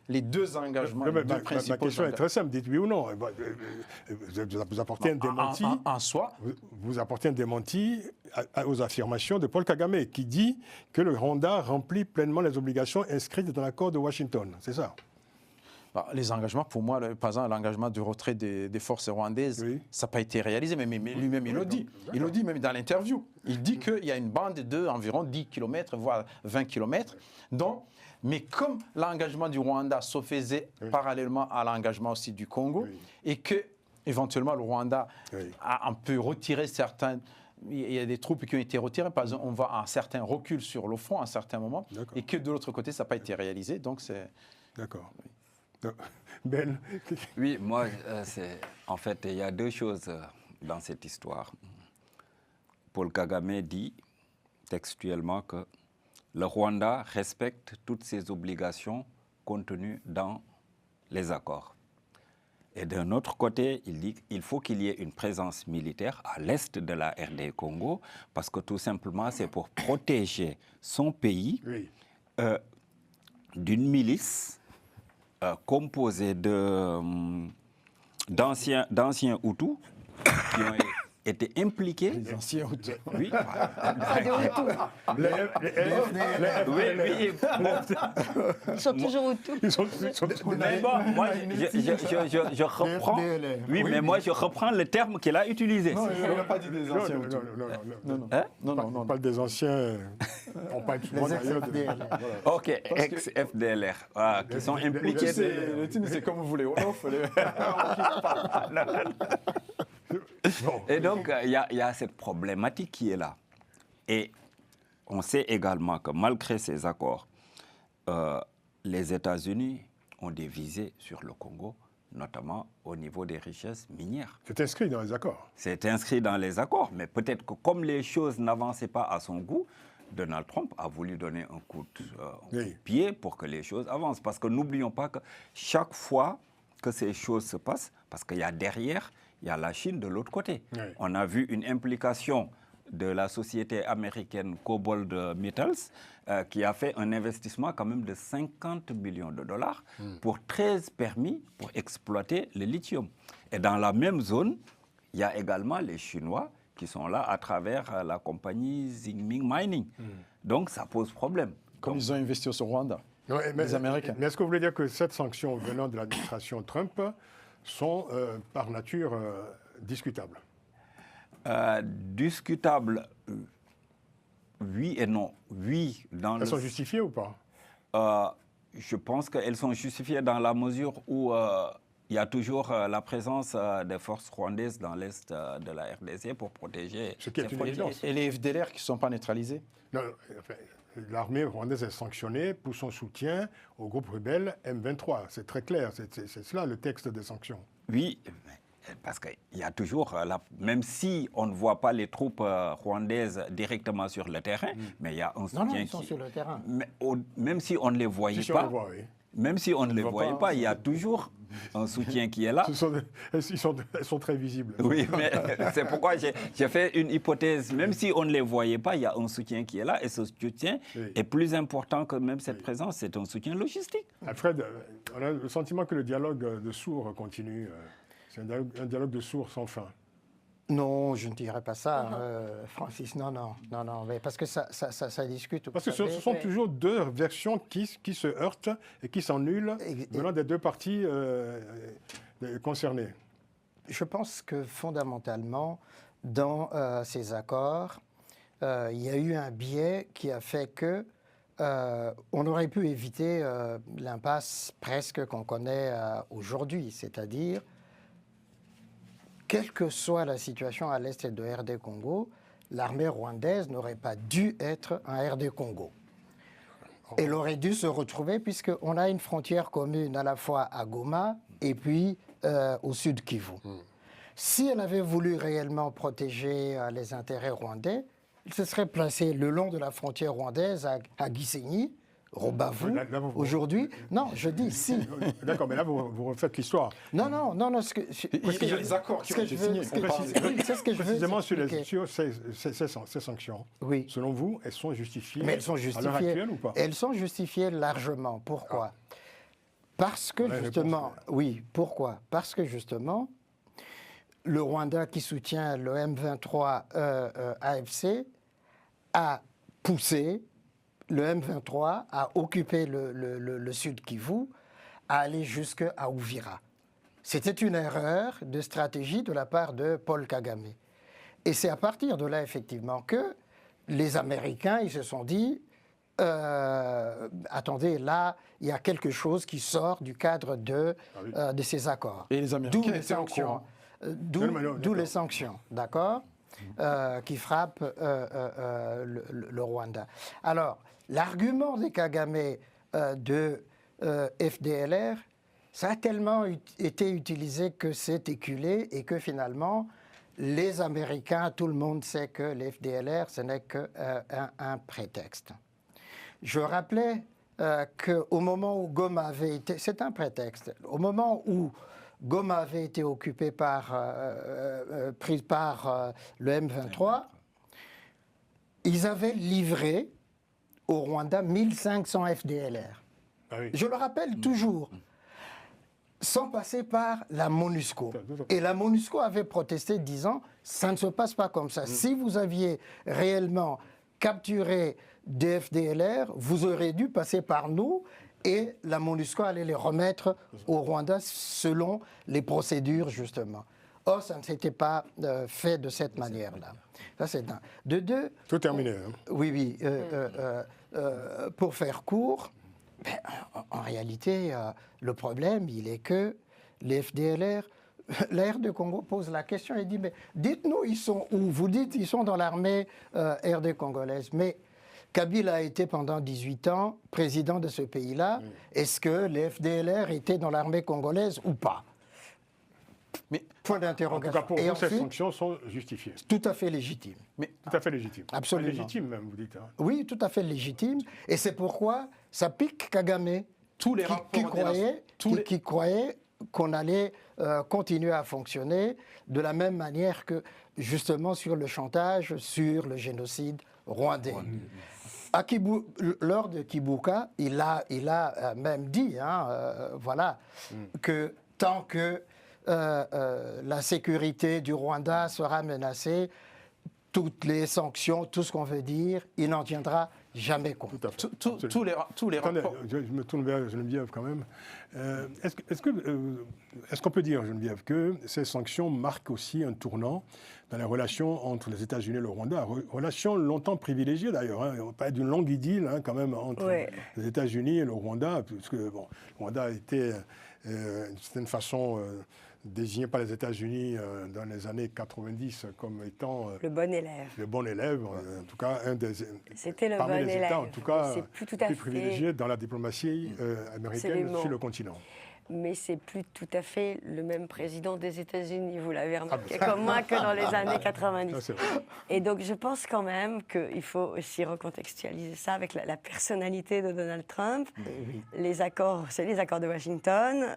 les deux engagements, les deux principaux... Ma question est très simple, dites oui ou non. Vous apportez un démenti. En soi, vous apportez un démenti aux affirmations de Paul Kagame, qui dit que le Rwanda remplit pleinement les obligations inscrites dans l'accord de Washington. C'est ça? Les engagements, pour moi, par exemple, l'engagement du retrait des forces rwandaises, ça n'a pas été réalisé, mais lui-même, il le dit. Il le dit même dans l'interview. Il dit qu'il y a une bande d'environ 10 km, voire 20 km. Donc, mais comme l'engagement du Rwanda se faisait parallèlement à l'engagement aussi du Congo, et que, éventuellement, le Rwanda a un peu retiré certains... Il y a des troupes qui ont été retirées. Par exemple, on voit un certain recul sur le front à un certain moment, et que de l'autre côté, ça n'a pas été réalisé. Donc, c'est... D'accord. Ben. Oui, moi, en fait, il y a deux choses dans cette histoire. Paul Kagame dit textuellement que le Rwanda respecte toutes ses obligations contenues dans les accords. Et d'un autre côté, il dit qu'il faut qu'il y ait une présence militaire à l'est de la RD Congo, parce que tout simplement, c'est pour protéger son pays d'une milice composé d'anciens Hutus qui ont été impliqués. Les anciens Hutus. Oui. Ils sont toujours Hutus. Mais bon, moi, je reprends. Oui, mais moi, je reprends le terme qu'il a utilisé. Non, il n'a pas dit des anciens Hutus. Non, on parle des anciens. On parle souvent d'ailleurs de... Ok, ex-FDLR, qui sont impliqués. C'est comme vous voulez. Bon. Et donc, il y a cette problématique qui est là. Et on sait également que malgré ces accords, les États-Unis ont des visées sur le Congo, notamment au niveau des richesses minières. C'est inscrit dans les accords. C'est inscrit dans les accords, mais peut-être que comme les choses n'avançaient pas à son goût, Donald Trump a voulu donner un coup de pied pour que les choses avancent. Parce que n'oublions pas que chaque fois que ces choses se passent, parce qu'il y a derrière, il y a la Chine de l'autre côté. Oui. On a vu une implication de la société américaine Cobalt Metals qui a fait un investissement quand même de 50 millions de dollars pour 13 permis pour exploiter le lithium. Et dans la même zone, il y a également les Chinois qui sont là à travers la compagnie Zinming Mining. Donc ça pose problème. Comme ils ont investi au Rwanda, les Américains. Mais est-ce que vous voulez dire que ces sanctions venant de l'administration Trump sont par nature discutables? Discutable, oui et non. Oui, Elles sont justifiées ou pas? Je pense qu'elles sont justifiées dans la mesure où il y a toujours la présence des forces rwandaises dans l'est de la RDC pour protéger Ce qui est une évidence. Et les FDLR qui ne sont pas neutralisés? Non, enfin, l'armée rwandaise est sanctionnée pour son soutien au groupe rebelle M23. C'est très clair, c'est cela le texte des sanctions. Oui, parce qu'il y a toujours, même si on ne voit pas les troupes rwandaises directement sur le terrain, mais il y a un soutien. Non, ils sont sur le terrain. Même si on ne les voyait Si pas, on le voit, oui. même si on ne les voyait pas, il y a toujours un soutien qui est là. Elles sont très visibles. Oui, mais c'est pourquoi j'ai fait une hypothèse. Même si on ne les voyait pas, il y a un soutien qui est là. Et ce soutien est plus important que même cette présence. C'est un soutien logistique. Alfred, on a le sentiment que le dialogue de sourds continue. C'est un dialogue de sourds sans fin. Non, je ne dirais pas ça, Francis. Non, mais parce que ça discute. Parce que ce sont toujours deux versions qui se heurtent et qui s'annulent venant des deux parties concernées. Je pense que fondamentalement, dans ces accords, il y a eu un biais qui a fait que on aurait pu éviter l'impasse presque qu'on connaît aujourd'hui, c'est-à-dire quelle que soit la situation à l'est de RD Congo, l'armée rwandaise n'aurait pas dû être en RD Congo. Elle aurait dû se retrouver, puisqu'on a une frontière commune à la fois à Goma et puis au sud Kivu. Si elle avait voulu réellement protéger les intérêts rwandais, elle se serait placée le long de la frontière rwandaise à Gisenyi, Rubavu, aujourd'hui. Non, je dis si. D'accord, mais là, vous refaites l'histoire. Non. Il y a les accords qui ont été signés. C'est ce que je veux précisément sur ces sanctions. Oui. Selon vous, elles sont justifiées Mais elles sont justifiées. À l'heure actuelle ou pas? Elles sont justifiées largement. Pourquoi? Parce que justement, oui, pourquoi? Parce que justement, le Rwanda qui soutient le M23 AFC a poussé le M23 à occuper le sud Kivu, à aller jusqu'à Uvira. C'était une erreur de stratégie de la part de Paul Kagame. Et c'est à partir de là, effectivement, que les Américains, ils se sont dit, attendez, là, il y a quelque chose qui sort du cadre de ces accords. Et les Américains D'où les sanctions. D'où les sanctions, d'accord, qui frappent le Rwanda. Alors, l'argument des Kagame de FDLR, ça a tellement été utilisé que c'est éculé et que finalement, les Américains, tout le monde sait que les FDLR, ce n'est qu'un prétexte. Je rappelais qu'au moment où Goma avait été... C'est un prétexte. Au moment où Goma avait été occupée prise par le M23, ils avaient livré au Rwanda 1500 FDLR. Ah oui. Je le rappelle toujours, sans passer par la MONUSCO. Et la MONUSCO avait protesté disant, ça ne se passe pas comme ça. Si vous aviez réellement capturé des FDLR, vous auriez dû passer par nous et la MONUSCO allait les remettre au Rwanda selon les procédures, justement. Or, ça ne s'était pas fait de cette manière-là. Ça, c'est un. De deux... Tout terminé. Hein. Oui. Pour faire court, en réalité, le problème, il est que les FDLR la RD Congo pose la question et dit, mais dites-nous, ils sont où? Vous dites, ils sont dans l'armée RD congolaise. Mais Kabila a été pendant 18 ans président de ce pays-là. Est-ce que les FDLR étaient dans l'armée congolaise ou pas? Mais Point En tout cas, d'interrogation. pour Et vous, ces ensuite, sanctions sont justifiées. tout à fait légitime. mais Tout à fait légitimes. Absolument. Légitimes même, vous dites. Hein. Oui, tout à fait légitime. Et c'est pourquoi ça pique Kagame, tous les rapports qui croyait qu'on allait continuer à fonctionner de la même manière que justement sur le chantage, sur le génocide rwandais. Lors de Kibuka, il a même dit, voilà, que tant que la sécurité du Rwanda sera menacée, toutes les sanctions, tout ce qu'on veut dire, il n'en tiendra jamais compte. Tout à fait. tous les Attendez, rapports. je me tourne vers Geneviève quand même. Est-ce qu'on peut dire, Geneviève, que ces sanctions marquent aussi un tournant dans les relations entre les États-Unis et le Rwanda, relations longtemps privilégiées d'ailleurs, hein, on parle d'une longue idylle quand même entre les États-Unis et le Rwanda, puisque bon, le Rwanda a été d'une certaine façon désigné par les États-Unis dans les années 90 comme étant Le bon élève. le bon élève, en tout cas un des C'était le parmi bon les élève. États, en tout cas C'est plus tout à plus fait- privilégiés dans la diplomatie américaine Absolument. sur le continent. Mais c'est plus tout à fait le même président des États-Unis, vous l'avez remarqué ben. comme moi, que dans les années Ça, 90. c'est vrai. Et donc je pense quand même qu'il faut aussi recontextualiser ça avec la personnalité de Donald Trump. Les accords, c'est les accords de Washington.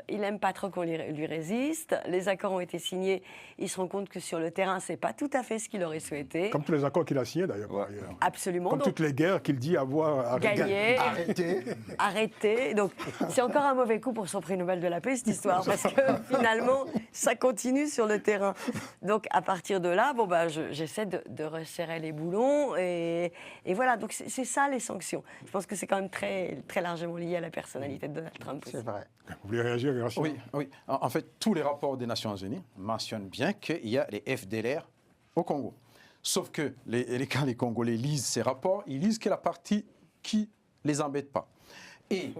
Il n'aime pas trop qu'on lui résiste. Les accords ont été signés. Il se rend compte que sur le terrain, c'est pas tout à fait ce qu'il aurait souhaité. Comme tous les accords qu'il a signés d'ailleurs. par ailleurs. Absolument. Comme Donc, toutes les guerres qu'il dit avoir gagné, Arrêtez. arrêté. Donc, c'est encore un mauvais coup pour son prix Nobel de la paix, cette histoire, parce que finalement, ça continue sur le terrain. Donc, à partir de là, bon, bah, j'essaie de resserrer les boulons. Et voilà, donc c'est ça les sanctions. Je pense que c'est quand même très, très largement lié à la personnalité de Donald Trump aussi. C'est vrai. Vous voulez réagir, Gracien? Oui, oui. En fait, tous les rapports des Nations Unies mentionnent bien qu'il y a les FDLR au Congo. Sauf que quand les Congolais lisent ces rapports, ils lisent que la partie qui les embête pas. Et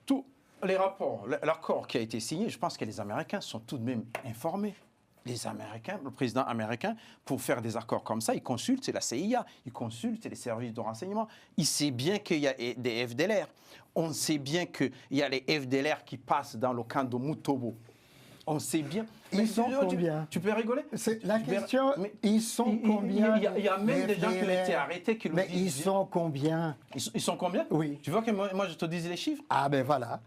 tous les rapports, l'accord qui a été signé, je pense que les Américains sont tout de même informés. Les Américains, le président américain, pour faire des accords comme ça, il consulte la CIA, il consulte les services de renseignement. Il sait bien qu'il y a des FDLR. On sait bien qu'il y a les FDLR qui passent dans le camp de Mutobo. On sait bien. Ils sont combien? Tu peux rigoler? C'est la Tu peux- question, mais ils sont combien? Il y a même les des gens qui ont FDLR? été arrêtés qui le Mais disent. ils sont combien? Ils sont combien? Oui. Tu veux que moi je te dise les chiffres? Ah ben voilà.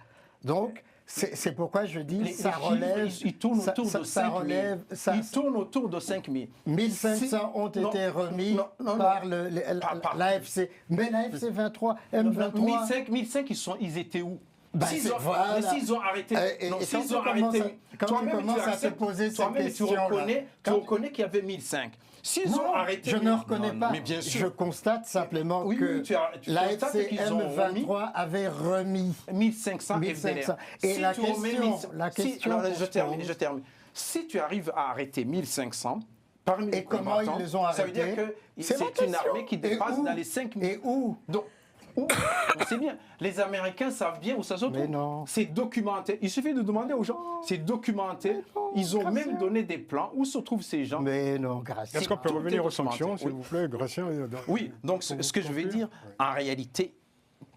Donc, c'est pourquoi je dis, Les ça chiffres, relève... ils tournent autour de 5 ça 000. relève... Ils tournent autour de 5 000. 1500 ont été remis par l'AFC. Mais l'AFC 23, M23... 1005, ils étaient où? Ben, S'ils ont, voilà. mais s'ils ont arrêté, Et non, quand s'ils tu ont commences arrêté, quand tu toi-même, commences à te acceptes, poser cette toi-même, question-là, tu reconnais qu'il y avait 1005. S'ils ont Non, arrêté, je ne reconnais non, pas. mais bien Je sûr, constate simplement Oui, que oui, tu constates l'AFC qu'ils ont M23 avait remis 1500 1500. FDLR. Et Si la tu remets question alors, je qu'on se termine, pose- je termine. Si tu arrives à arrêter 1500 parmi les Et comment ils combattants, les ont ça veut dire arrêtés? que C'est ma c'est une question. armée qui Et dépasse où? dans les 5000. Et où? Donc, on sait bien, les Américains savent bien où ça se trouve. Mais non. C'est documenté. Il suffit de demander aux gens. C'est documenté. Ils ont même donné des plans où se trouvent ces gens. Mais non, grâce. Est-ce qu'on peut Tout revenir est aux sanctions, documenté. s'il vous plaît, Gracien? Oui, donc ce que je vais conclure? dire, en réalité,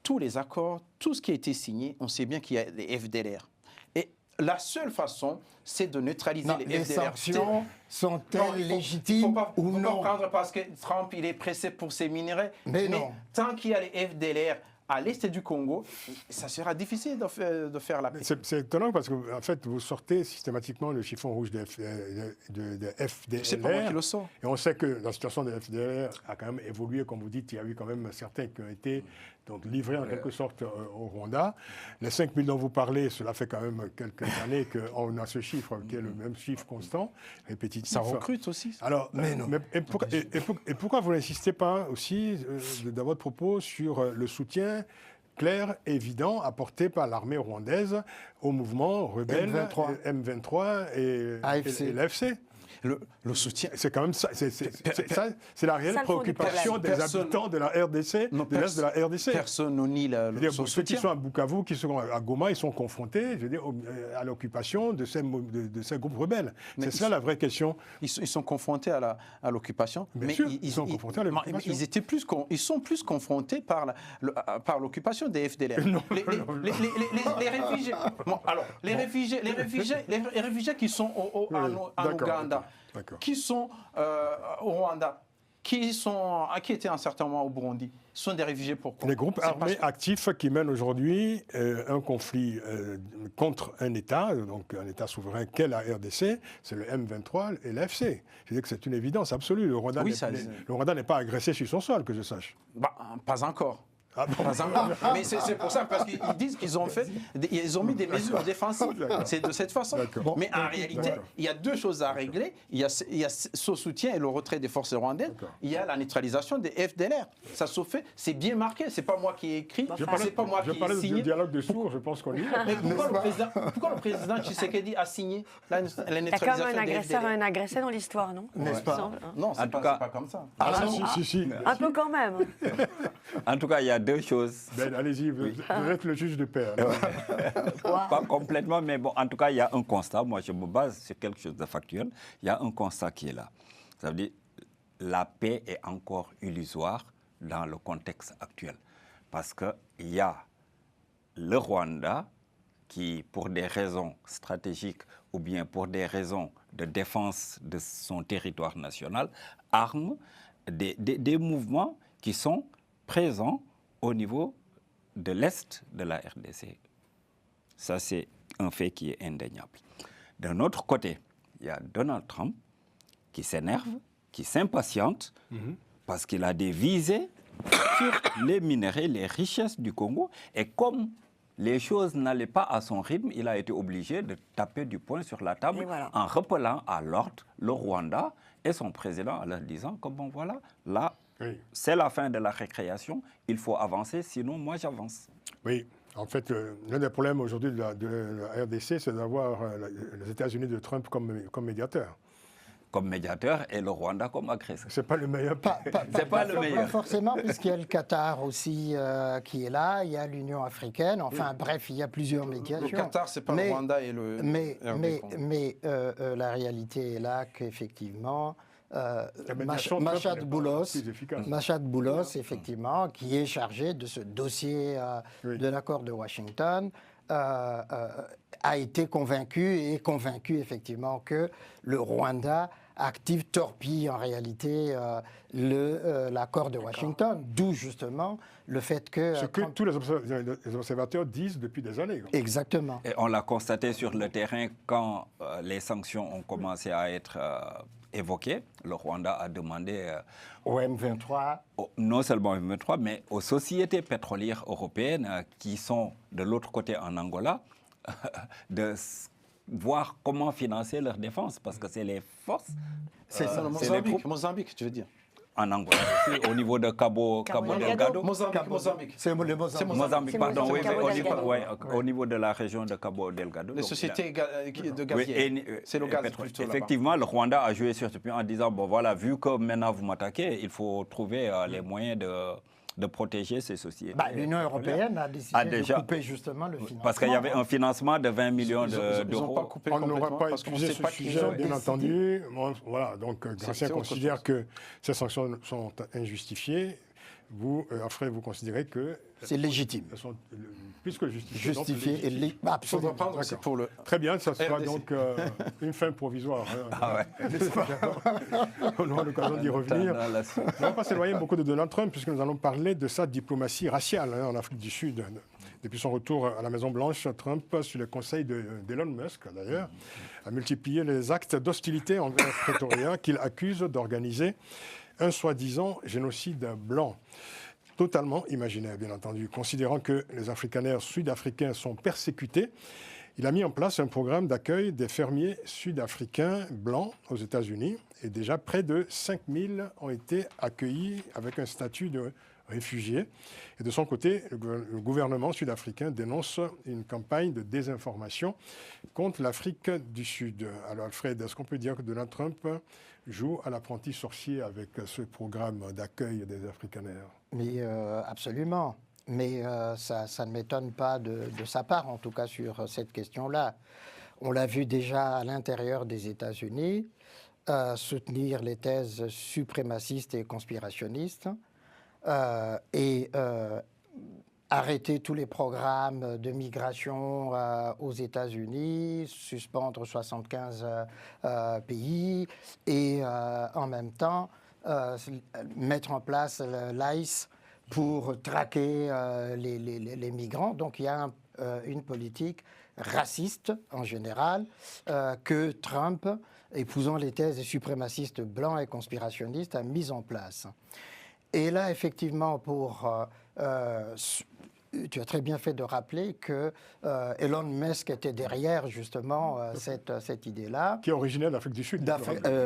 tous les accords, tout ce qui a été signé, on sait bien qu'il y a des FDLR. Et la seule façon, c'est de neutraliser Non, les les FDLR. sanctions Non, sont-elles légitimes faut pas ou non? prendre parce que Trump, il est pressé pour ses minerais. Mais non. Tant qu'il y a les FDLR à l'est du Congo, ça sera difficile de faire la paix. C'est étonnant parce que en fait, vous sortez systématiquement le chiffon rouge de FDLR. C'est pas moi qui le sors. Et on sait que la situation des FDLR a quand même évolué, comme vous dites, il y a eu quand même certains qui ont été donc, livrés en quelque sorte au Rwanda. Les 5 000 dont vous parlez, cela fait quand même quelques années qu'on a ce chiffre qui est le même chiffre constant, répétitif. Ça recrute aussi. Alors, et pourquoi vous n'insistez pas aussi, dans votre propos, sur le soutien clair, évident, apporté par l'armée rwandaise au mouvement rebelle M23. M23 et AFC. l'AFC? le soutien. C'est quand même ça. C'est la réelle Ça, le fond du préoccupation des problème. habitants de la RDC, de l'Est de la RDC. Personne ne nie Ceux son qui soutien. sont à Bukavu, qui sont à Goma, ils sont confrontés, je veux dire, à l'occupation de ces groupes rebelles. Mais C'est ça la vraie question. Ils sont confrontés à l'occupation. Bien sûr, ils sont confrontés à l'occupation. Ils sont plus confrontés par l'occupation des FDLR. Non, Les réfugiés. Bon, alors, les réfugiés qui sont en Ouganda, qui sont au Rwanda, qui étaient à un certain moment au Burundi, sont des réfugiés pourquoi? Les groupes armés actifs qui mènent aujourd'hui un conflit contre un État, donc un État souverain qu'est la RDC, c'est le M23 et l'AFC. Je dis que c'est une évidence absolue. Le Rwanda n'est pas agressé sur son sol, que je sache. Bah, pas encore. Ah bon. Pas encore. Mais c'est pour ça, parce qu'ils disent qu'ils ont mis des mesures défensives. C'est de cette façon. D'accord. Mais en réalité, il y a deux choses à régler. Il y a ce soutien et le retrait des forces rwandaises. Il y a la neutralisation des FDLR. Ça se fait, c'est bien marqué. C'est pas moi qui ai écrit, c'est pas moi qui ai signé. Du dialogue de sourds, je pense qu'on y est. Mais pourquoi le président Tshisekedi a signé la neutralisation Il y a comme un des agresseur et FDLR? un agressé dans l'histoire, non? N'est-ce pas? Non, c'est pas comme ça. Ah, si. Un peu quand même. En tout cas, il y a deux choses. Ben, allez-y, vous êtes le juge de paix. Pas complètement, mais bon, en tout cas, il y a un constat. Moi, je me base sur quelque chose de factuel. Il y a un constat qui est là. Ça veut dire la paix est encore illusoire dans le contexte actuel. Parce qu'il y a le Rwanda qui, pour des raisons stratégiques ou bien pour des raisons de défense de son territoire national, arme des mouvements qui sont présents au niveau de l'Est de la RDC. Ça, c'est un fait qui est indéniable. D'un autre côté, il y a Donald Trump qui s'énerve, qui s'impatiente parce qu'il a des visées sur les minerais, les richesses du Congo. Et comme les choses n'allaient pas à son rythme, il a été obligé de taper du poing sur la table en rappelant à l'ordre le Rwanda et son président en leur disant que bon voilà, là, c'est la fin de la récréation, il faut avancer, sinon moi j'avance. Oui, en fait, l'un des problèmes aujourd'hui de la RDC, c'est d'avoir les États-Unis de Trump comme médiateur. Comme médiateur et le Rwanda comme agresseur. C'est pas le meilleur. C'est pas le meilleur. Pas forcément, puisqu'il y a le Qatar aussi qui est là, il y a l'Union africaine, enfin bref, il y a plusieurs médiations. Le Qatar, c'est pas le Rwanda et le... Mais la réalité est là qu'effectivement... Machad Boulos, effectivement, qui est chargé de ce dossier de l'accord de Washington, a été convaincu effectivement que le Rwanda active, torpille en réalité l'accord de Washington, d'où justement le fait que... Ce que tous les observateurs disent depuis des années. Exactement. Et on l'a constaté sur le terrain quand les sanctions ont commencé à être évoquées. Le Rwanda a demandé au M23, non seulement au M23, mais aux sociétés pétrolières européennes qui sont de l'autre côté en Angola, de voir comment financer leur défense, parce que c'est les forces. C'est ça, Mozambique, tu veux dire. En Angola aussi, au niveau de Cabo Delgado. Mozambique. C'est Mozambique, pardon, oui, au niveau de la région de Cabo Delgado. Les sociétés de gaziers, c'est le gaz plutôt là-bas. Effectivement, le Rwanda a joué sur ce point en disant, bon voilà, vu que maintenant vous m'attaquez, il faut trouver les moyens de protéger ces sociétés. L'Union européenne a décidé de couper justement le financement. Parce qu'il y avait un financement de 20 millions Ils d'euros. n'ont pas coupé On n'aura pas parce qu'on épuisé sait ce pas sujet, bien entendu. Voilà, donc Gracien considère que ces sanctions sont injustifiées. Vous, Alfred, vous considérez que... C'est légitime. Elles sont plus que justifiées. Justifié et légitime. Absolument. Il faudra prendre aussi pour le... Très bien, ça sera donc une fin provisoire. N'est-ce pas? On aura l'occasion d'y revenir. On ne va pas s'éloigner beaucoup de Donald Trump, puisque nous allons parler de sa diplomatie raciale en Afrique du Sud. Depuis son retour à la Maison-Blanche, Trump, sur le conseil d'Elon Musk d'ailleurs, a multiplié les actes d'hostilité envers Pretoria qu'il accuse d'organiser un soi-disant génocide blanc. Totalement imaginaire, bien entendu. Considérant que les afrikaners sud-africains sont persécutés, il a mis en place un programme d'accueil des fermiers sud-africains blancs aux États-Unis. Et déjà, près de 5000 ont été accueillis avec un statut de réfugiés. Et de son côté, le gouvernement sud-africain dénonce une campagne de désinformation contre l'Afrique du Sud. Alors Alfred, est-ce qu'on peut dire que Donald Trump joue à l'apprenti sorcier avec ce programme d'accueil des Afrikaners? Mais absolument. Mais ça ne m'étonne pas de sa part, en tout cas sur cette question-là. On l'a vu déjà à l'intérieur des États-Unis, soutenir les thèses suprémacistes et conspirationnistes et arrêter tous les programmes de migration aux États-Unis, suspendre 75 pays et en même temps mettre en place l'ICE pour traquer les migrants. Donc il y a une politique raciste en général que Trump, épousant les thèses des suprémacistes blancs et conspirationnistes, a mise en place. Et là, effectivement, tu as très bien fait de rappeler que Elon Musk était derrière, justement, cette idée-là. Qui est originaire d'Afrique du Sud.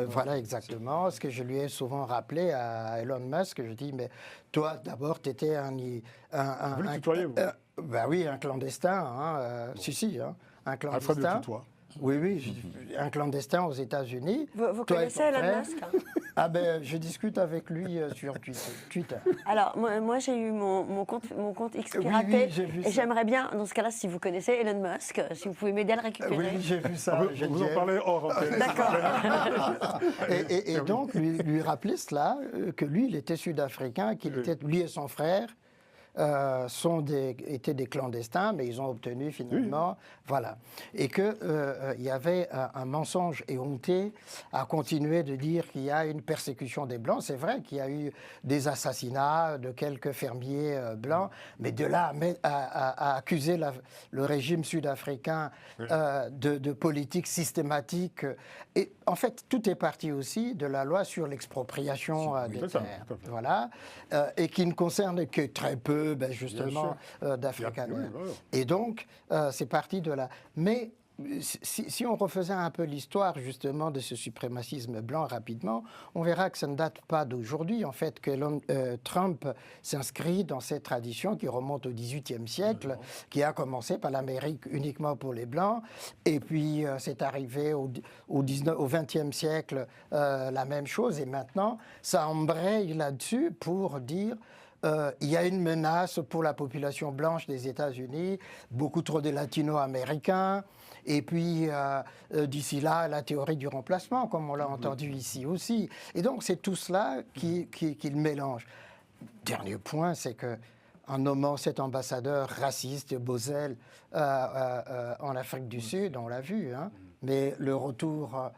Voilà, exactement. Ce que je lui ai souvent rappelé à Elon Musk, je dis, mais toi, d'abord, tu étais Vous le tutoyez, vous un clandestin. Hein, si, hein, un clandestin. Alfred le tutoie. Oui, un clandestin aux États-Unis. Vous connaissez Elon Musk? Ah ben, je discute avec lui sur Twitter. Alors, moi j'ai eu mon compte X piraté, et j'aimerais bien, dans ce cas-là, si vous connaissez Elon Musk, si vous pouvez m'aider à le récupérer. Oui, j'ai vu ça. Vous en parlez hors. D'accord. Et donc, lui rappeler cela, que lui, il était sud-africain, lui et son frère étaient des clandestins, mais ils ont obtenu finalement, voilà. Et qu'il y avait un mensonge éhonté à continuer de dire qu'il y a une persécution des Blancs. C'est vrai qu'il y a eu des assassinats de quelques fermiers blancs, mais de là à accuser le régime sud-africain de politique systématique. Et en fait, tout est parti aussi de la loi sur l'expropriation des terres. Voilà. Et qui ne concerne que très peu, justement, d'Afrikaners. Et donc, c'est parti de là. Mais si on refaisait un peu l'histoire, justement, de ce suprémacisme blanc rapidement, on verra que ça ne date pas d'aujourd'hui. En fait, que Trump s'inscrit dans cette tradition qui remonte au XVIIIe siècle, qui a commencé par l'Amérique uniquement pour les Blancs. Et puis, c'est arrivé au XXe siècle, la même chose. Et maintenant, ça embraye là-dessus pour dire... il y a une menace pour la population blanche des États-Unis, beaucoup trop de latino-américains, et puis d'ici là, la théorie du remplacement, comme on l'a entendu ici aussi. Et donc, c'est tout cela qu'il mélange. Dernier point, c'est que en nommant cet ambassadeur raciste, Bozell, en Afrique du Sud, on l'a vu, hein, mais le retour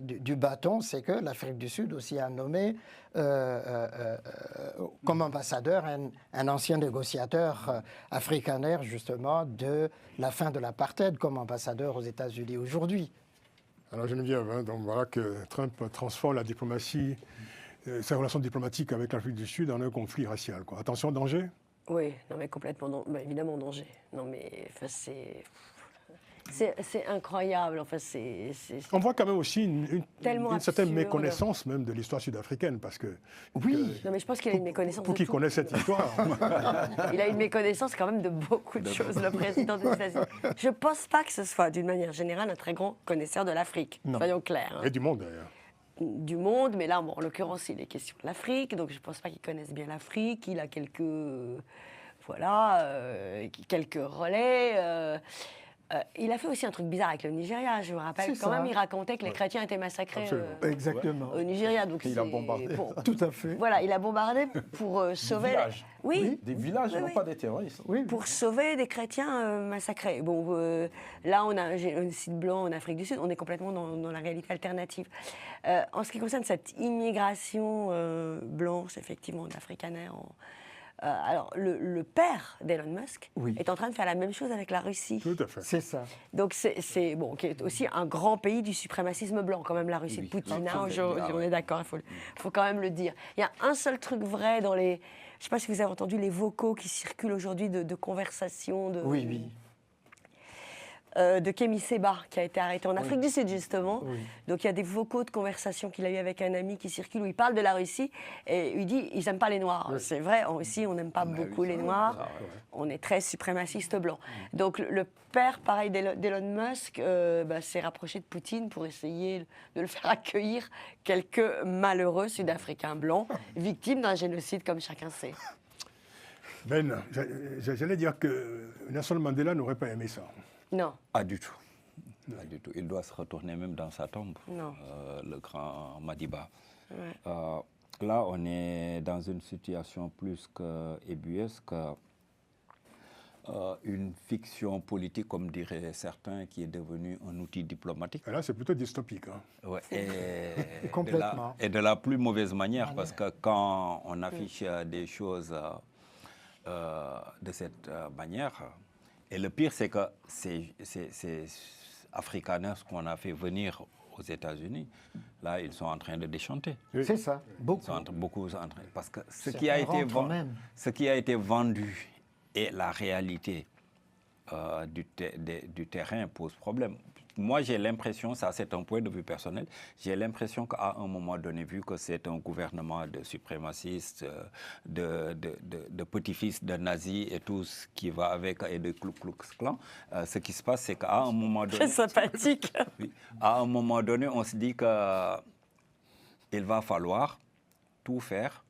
du bâton, c'est que l'Afrique du Sud aussi a nommé comme ambassadeur un ancien négociateur afrikaner, justement, de la fin de l'apartheid, comme ambassadeur aux États-Unis aujourd'hui. Alors Geneviève, hein, donc voilà que Trump transforme la diplomatie, ses relations diplomatiques avec l'Afrique du Sud en un conflit racial, quoi. Attention, danger? Oui, non mais complètement, évidemment danger. Non mais c'est incroyable. Enfin, on voit quand même aussi une certaine absurde méconnaissance même de l'histoire sud-africaine, parce que... Oui. Non mais je pense qu'il a une méconnaissance pour qui connaît cette histoire. Il a une méconnaissance quand même de beaucoup de choses, le président des États-Unis. Je ne pense pas que ce soit, d'une manière générale, un très grand connaisseur de l'Afrique. Soyons clairs. Hein. Et du monde, d'ailleurs. Du monde, mais là, bon, en l'occurrence, il est question de l'Afrique, donc je ne pense pas qu'il connaisse bien l'Afrique. Il a quelques relais. Il a fait aussi un truc bizarre avec le Nigeria. Je me rappelle quand même, il racontait que les chrétiens étaient massacrés au Nigeria. Donc il a bombardé. Tout à fait. Voilà, il a bombardé pour sauver... Des villages, non pas des terroristes. Pour sauver des chrétiens massacrés. Bon, là, j'ai un site blanc en Afrique du Sud. On est complètement dans la réalité alternative. En ce qui concerne cette immigration blanche, effectivement, d'Afrikaners... alors, le père d'Elon Musk est en train de faire la même chose avec la Russie. Tout à fait. C'est ça. Donc, qui est aussi un grand pays du suprémacisme blanc, quand même, la Russie de Poutine. On est d'accord, il faut quand même le dire. Il y a un seul truc vrai dans les... Je ne sais pas si vous avez entendu les vocaux qui circulent aujourd'hui de conversations. Oui. de Kémy Séba, qui a été arrêté en Afrique du Sud, justement. Oui. Donc il y a des vocaux de conversation qu'il a eu avec un ami qui circulent où il parle de la Russie et il dit ils n'aiment pas les Noirs. C'est vrai, en Russie, on n'aime pas beaucoup les Noirs. On est très suprémaciste blanc. Donc le père, pareil, d'Elon Musk s'est rapproché de Poutine pour essayer de le faire accueillir quelques malheureux Sud-Africains blancs victimes d'un génocide, comme chacun sait. Ben, j'allais dire que Nelson Mandela n'aurait pas aimé ça. Non. Pas du tout. Pas du tout. Il doit se retourner même dans sa tombe, le grand Madiba. Ouais. Là, on est dans une situation plus qu'ébuesque, une fiction politique, comme diraient certains, qui est devenue un outil diplomatique. Et là, c'est plutôt dystopique. Hein. Ouais, Complètement. Et de la plus mauvaise manière, parce que quand on affiche des choses de cette manière, et le pire, c'est que ces Afrikaners qu'on a fait venir aux États-Unis, là, ils sont en train de déchanter. C'est ça, beaucoup. Ils sont beaucoup en train, parce que ce Certains qui a été vendu et la réalité du terrain pose problème. Moi, j'ai l'impression, ça c'est un point de vue personnel, j'ai l'impression qu'à un moment donné, vu que c'est un gouvernement de suprémacistes, de petits-fils de nazis et tout ce qui va avec, et de Ku Klux Klan, ce qui se passe, c'est qu'à un moment donné... Très sympathique. Oui, à un moment donné, on se dit qu'il va falloir tout faire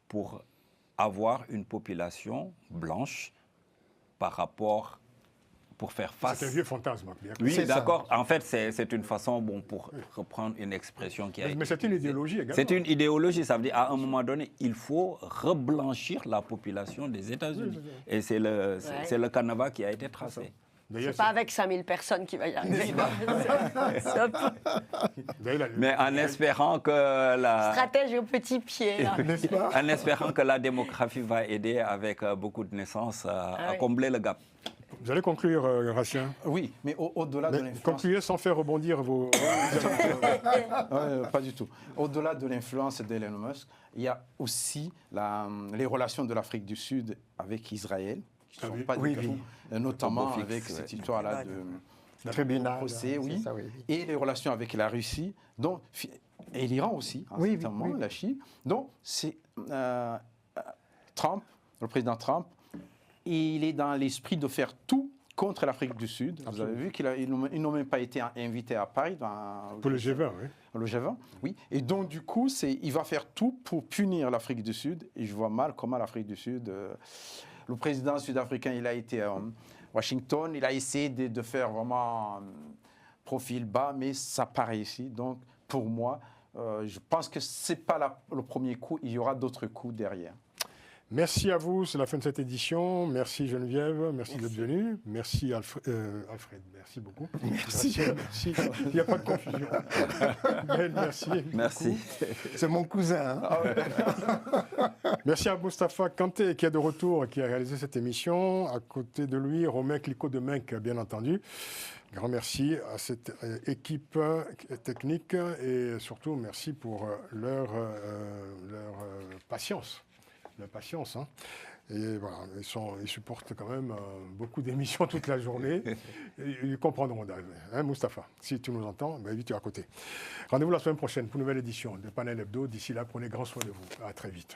pour avoir une population blanche par rapport... pour faire face... C'est un vieux fantasme. Bien Oui, C'est d'accord. En fait, c'est une façon, pour reprendre une expression qui a été... Mais c'est une idéologie également. C'est une idéologie, ça veut dire, à un moment donné, il faut reblanchir la population des États-Unis. Et c'est le canevas qui a été tracé. D'ailleurs, Pas avec 5000 personnes qui va y arriver. Mais en espérant que la... Stratège au petit pied. Là. N'est-ce pas? En espérant que la démographie va aider avec beaucoup de naissances à combler le gap. Vous allez conclure, Ratien. Oui, mais au-delà de l'influence... Concluez sans faire rebondir vos... Pas du tout. Au-delà de l'influence d'Elon Musk, il y a aussi les relations de l'Afrique du Sud avec Israël, qui ne sont pas du tout, notamment avec cette histoire-là de tribunal, procès, oui. Ça, oui. Et les relations avec la Russie, et l'Iran aussi, à un certain moment, la Chine. Donc, c'est Trump, le président Trump, il est dans l'esprit de faire tout contre l'Afrique du Sud. Absolument. Vous avez vu qu'ils n'ont même pas été invités à Paris. Pour le G20, oui. Le G20, oui. Et donc, du coup, il va faire tout pour punir l'Afrique du Sud. Et je vois mal comment l'Afrique du Sud... le président sud-africain, il a été à Washington. Il a essayé de faire vraiment profil bas, mais ça paraît ici. Donc, pour moi, je pense que ce n'est pas le premier coup. Il y aura d'autres coups derrière. Merci à vous, c'est la fin de cette édition. Merci Geneviève, merci d'être venue. Merci Alfred, merci beaucoup. Merci. Il n'y a pas de confusion. Ben, merci. Merci. C'est mon cousin. Hein. Merci à Moustapha Kanté qui est de retour et qui a réalisé cette émission. À côté de lui, Romain Clicquot de Menck, bien entendu. Grand merci à cette équipe technique et surtout merci pour leur patience. La patience. Hein. Et voilà, ils supportent quand même beaucoup d'émissions toute la journée. Ils comprendront, hein, Moustapha. Si tu nous entends, ben, vite, tu es à côté. Rendez-vous la semaine prochaine pour une nouvelle édition de Panel Hebdo. D'ici là, prenez grand soin de vous. À très vite.